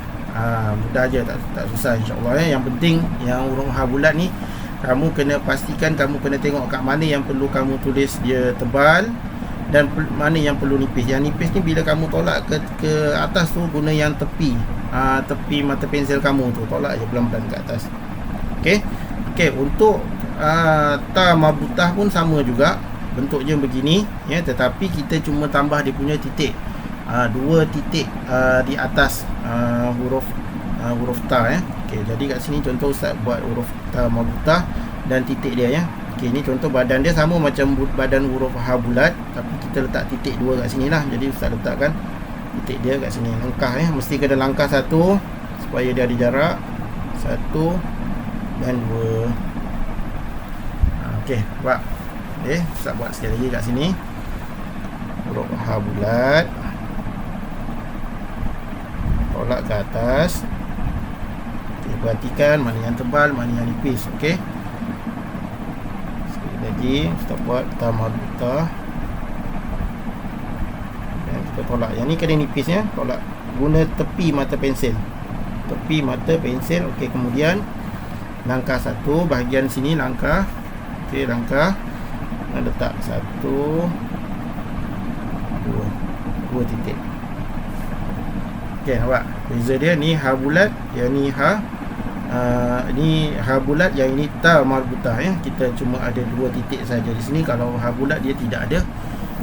S1: Mudah je, tak susah insya-Allah ya. Yang penting yang huruf H bulat ni kamu kena pastikan, kamu kena tengok kat mana yang perlu kamu tulis dia tebal dan mana yang perlu nipis. Yang nipis ni bila kamu tolak ke atas tu, guna yang tepi mata pensel kamu tu, tolak je pelan-pelan ke atas. Okey, untuk ta marbutah pun sama juga, bentuknya begini ya, tetapi kita cuma tambah dia punya titik. 2 titik di atas huruf ta ya. Okey, jadi kat sini contoh Ustaz buat huruf ta marbutah dan titik dia ya. Okey, ni contoh badan dia sama macam badan huruf H bulat, tapi kita letak titik 2 kat sini lah. Jadi Ustaz letakkan titik dia kat sini. Langkah ya, mesti kena langkah 1 supaya dia ada jarak 1 dan 2. Okey, buat. Okey, Ustaz buat sekali lagi kat sini. Huruf H bulat, tolak ke atas. Okey, perhatikan mana yang tebal, mana yang nipis. Okey, sekali lagi Ustaz buat ta marbutah dan kita tolak. Yang ni kena nipis ya, tolak guna tepi mata pensel. Okey, kemudian langkah 1 bahagian sini, langkah. Okey, langkah dan letak 1 2 titik. Okey, nampak beza dia? Ni H bulat, yang ni ni H bulat, yang ini ta marbutah ya. Kita cuma ada 2 titik saja di sini. Kalau H bulat dia tidak ada.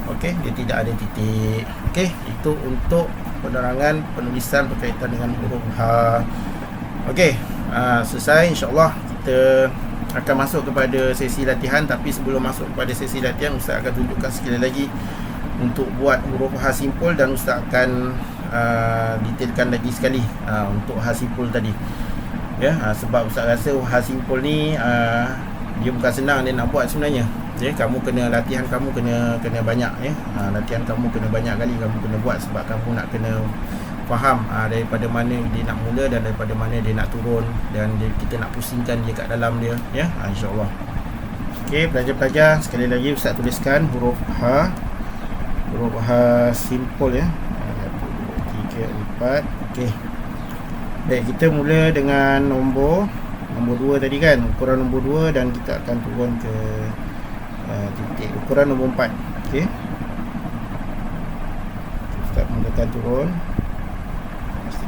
S1: Okey, dia tidak ada titik. Okey, itu untuk penerangan penulisan berkaitan dengan huruf H. Okey, selesai insya-Allah. Kita akan masuk kepada sesi latihan, tapi sebelum masuk kepada sesi latihan, Ustaz akan tunjukkan sekali lagi untuk buat huruf H simpul, dan Ustaz akan detailkan lagi sekali untuk H simpul tadi ya. Sebab Ustaz rasa H simpul ni dia bukan senang dia nak buat sebenarnya ya. Kamu kena latihan, kamu kena banyak ya. Latihan kamu kena banyak kali kamu kena buat, sebab kamu nak kena faham daripada mana dia nak mula dan daripada mana dia nak turun, dan kita nak pusingkan dia kat dalam dia ya, insya-Allah. Okey, pelajar-pelajar, sekali lagi Ustaz tuliskan huruf H simpul ya. 1 2 3 4. Okey, baik, kita mula dengan nombor 2 tadi kan, ukuran nombor 2, dan kita akan turun ke titik ukuran nombor 4. Okey, Ustaz mulakan turun.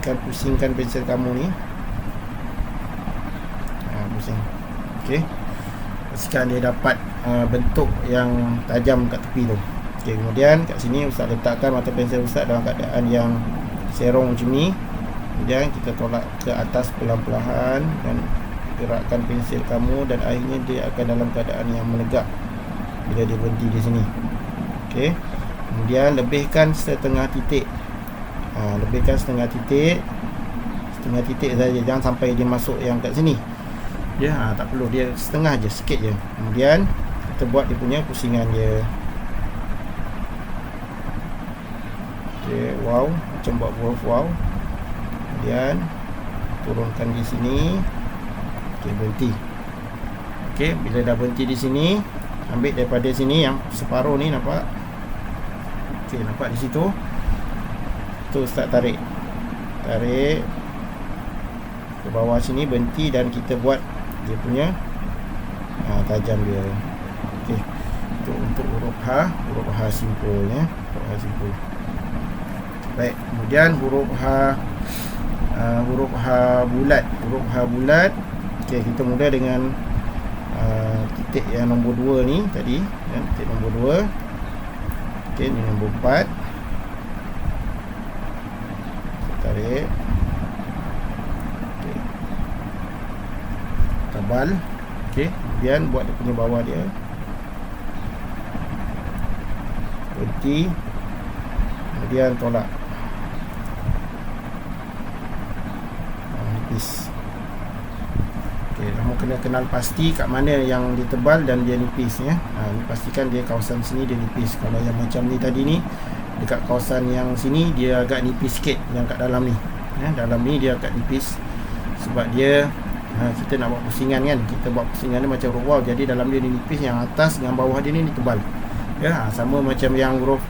S1: Pastikan pusingkan pensel kamu ni. Pusing. Okey, pastikan dia dapat bentuk yang tajam kat tepi tu. Okey, kemudian kat sini Ustaz letakkan mata pensel Ustaz dalam keadaan yang serong macam ni. Kemudian kita tolak ke atas perlahan-lahan dan gerakkan pensel kamu, dan akhirnya dia akan dalam keadaan yang menegak bila dia berhenti di sini. Okey, kemudian lebihkan setengah titik. Lebihkan setengah titik saja, jangan sampai dia masuk yang kat sini ya. Tak perlu, dia setengah je, sikit je. Kemudian kita buat dia punya pusingan dia. Okey, wow, macam buat huruf wow. Kemudian turunkan di sini. Okey, berhenti. Okey, bila dah berhenti di sini, ambil daripada sini yang separuh ni, nampak? Okey, nampak di situ. Tu Ustaz tarik ke bawah sini, berhenti, dan kita buat dia punya tajam dia. Okey, itu untuk huruf H simpul ya, huruf H simpul. Baik, kemudian huruf H huruf H bulat. Huruf H bulat. Okey, kita mula dengan titik yang nombor 2 ni tadi, ya, titik nombor 2. Okey, ni nombor 4. Tarik. Okey. Tebal. Okey, kemudian buat dia punya bawah dia. Berhenti. Kemudian tolak. Nipis. Okey, kamu kena kenal pasti kat mana yang dia tebal dan dia nipis, ya. Ni pastikan dia kawasan sini dia nipis. Kalau yang macam ni tadi ni, dekat kawasan yang sini dia agak nipis sikit, yang kat dalam ni, ya, dalam ni dia agak nipis. Sebab dia kita nak buat pusingan kan, kita buat pusingan dia macam huruf waw, jadi dalam dia nipis, yang atas dengan bawah dia ni tebal, ya. Sama macam yang huruf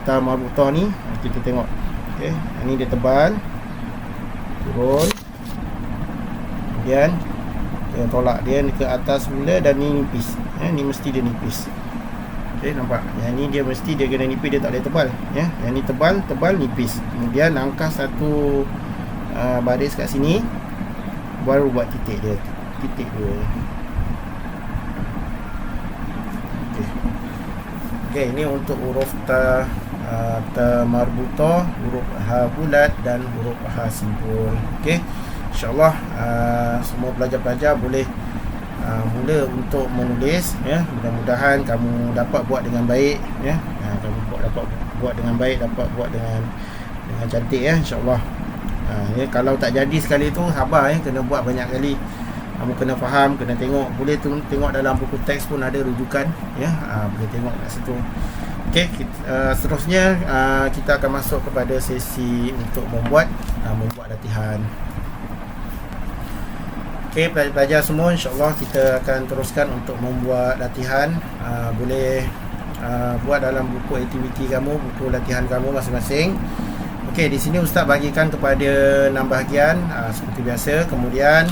S1: ta marbutah ni, kita tengok. Okey, ini dia tebal, turun, kemudian kita tolak dia ke atas mula, dan ni nipis, ya. Ni mesti dia nipis. Okey, nampak? Yang ni dia mesti dia kena nipis, dia tak boleh tebal, ya. Yang ni tebal nipis. Kemudian angkat satu baris kat sini, baru buat titik dia, titik dia. Okey. Okey, ini untuk huruf ta marbutah, huruf H bulat dan huruf H simpul. Okey. InsyaAllah semua pelajar-pelajar boleh mula untuk menulis, ya. Mudah-mudahan kamu dapat buat dengan baik, ya. Kamu dapat buat dengan baik, dapat buat dengan cantik, ya, insya-Allah. Ya, kalau tak jadi sekali tu sabar, ya, kena buat banyak kali. Kamu kena faham, kena tengok, boleh tengok dalam buku teks pun ada rujukan, ya. Boleh tengok kat situ. Okey, seterusnya kita akan masuk kepada sesi untuk membuat latihan. Okey, pelajar-pelajar semua, insya-Allah kita akan teruskan untuk membuat latihan. Boleh buat dalam buku aktiviti kamu, buku latihan kamu masing-masing. Okey, di sini ustaz bagikan kepada 6 bahagian seperti biasa. Kemudian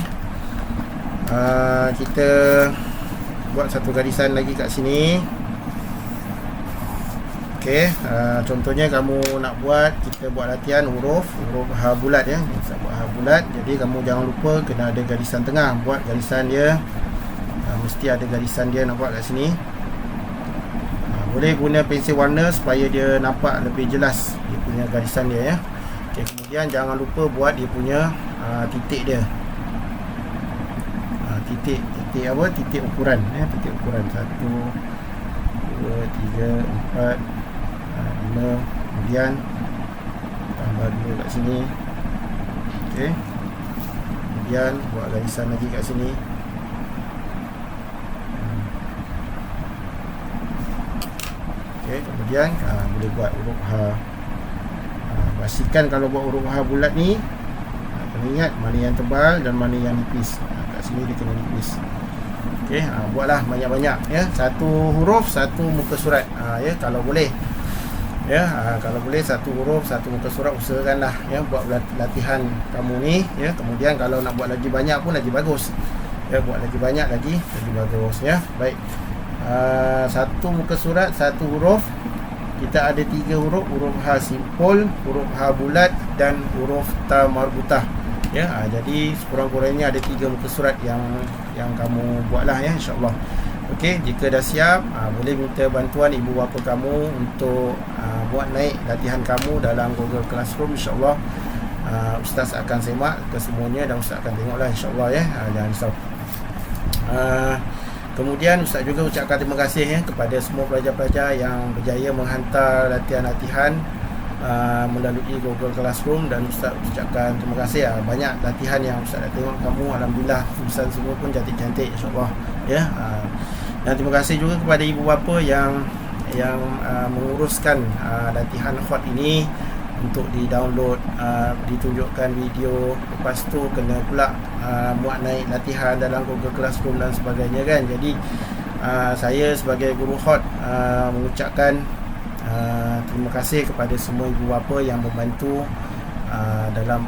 S1: kita buat satu garisan lagi kat sini. Okey, contohnya kamu nak buat, kita buat latihan huruf H bulat, ya. Ustaz buat H bulat. Jadi kamu jangan lupa kena ada garisan tengah. Buat garisan dia, mesti ada garisan dia, nampak kat sini. Boleh guna pensil warna supaya dia nampak lebih jelas dia punya garisan dia, ya. Okey, kemudian jangan lupa buat dia punya titik dia. Titik apa? Titik ukuran, ya. Titik ukuran 1 2 3 4 5. Kemudian tambah 2 kat sini. Okey. Kemudian buat garisan lagi kat sini. Okey, kemudian boleh buat huruf H. Pastikan kalau buat huruf H bulat ni, kena ingat mana yang tebal dan mana yang nipis. Kat sini dia kena nipis. Okey, buatlah banyak-banyak, ya. Satu huruf, satu muka surat. Ya, kalau boleh. Ya, kalau boleh satu huruf, satu muka surat, usahakanlah, ya, buat latihan kamu ni, ya. Kemudian kalau nak buat lagi banyak pun lagi bagus. Ya, buat lagi banyak lagi bagus, ya. Baik. Satu muka surat, satu huruf. Kita ada 3 huruf, huruf H simpul, huruf H bulat dan huruf ta marbutah, ya. Jadi sekurang-kurangnya ada 3 muka surat yang kamu buatlah, ya, insya-Allah. Okey, jika dah siap, boleh minta bantuan ibu bapa kamu untuk buat naik latihan kamu dalam Google Classroom, insya-Allah. Ustaz akan semak kesemuanya dan ustaz akan tengoklah, insya-Allah, ya. Jangan risau. Kemudian ustaz juga ucapkan terima kasih, ya, kepada semua pelajar-pelajar yang berjaya menghantar latihan-latihan melalui Google Classroom, dan ustaz ucapkan terima kasih. Banyak latihan yang ustaz dah tengok kamu, alhamdulillah tulisan semua pun cantik-cantik, insya-Allah, ya. Dan terima kasih juga kepada ibu bapa yang menguruskan latihan khot ini untuk di-download, ditunjukkan video, lepas tu kena pula muat naik latihan dalam Google Classroom dan sebagainya, kan. Jadi saya sebagai guru khot mengucapkan terima kasih kepada semua ibu bapa yang membantu dalam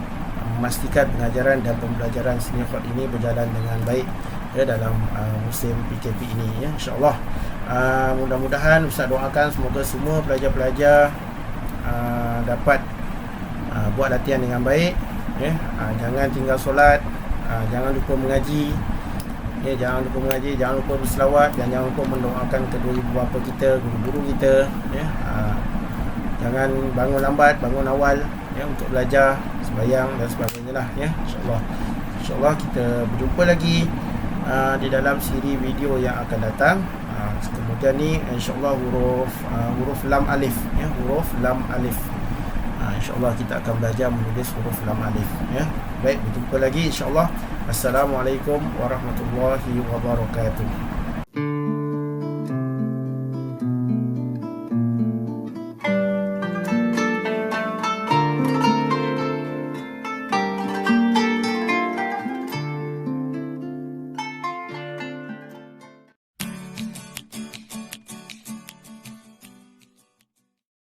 S1: memastikan pengajaran dan pembelajaran seni khot ini berjalan dengan baik, ya, dalam musim PKP ini, ya, insya-Allah. Mudah-mudahan ustaz doakan semoga semua pelajar-pelajar dapat buat latihan dengan baik, ya. Jangan tinggal solat, jangan lupa mengaji, ya, jangan lupa mengaji, jangan lupa berselawat, dan jangan lupa mendoakan kedua ibu bapa kita, guru-guru kita, ya. Jangan bangun lambat, bangun awal, ya, untuk belajar, sembahyang dan sebagainya lah, ya. InsyaAllah kita berjumpa lagi di dalam siri video yang akan datang. Kemudian ni insyaAllah huruf lam alif, ya, huruf lam alif. InsyaAllah kita akan belajar menulis huruf lam alif, ya. Baik, berjumpa lagi insyaAllah. Assalamualaikum warahmatullahi wabarakatuh.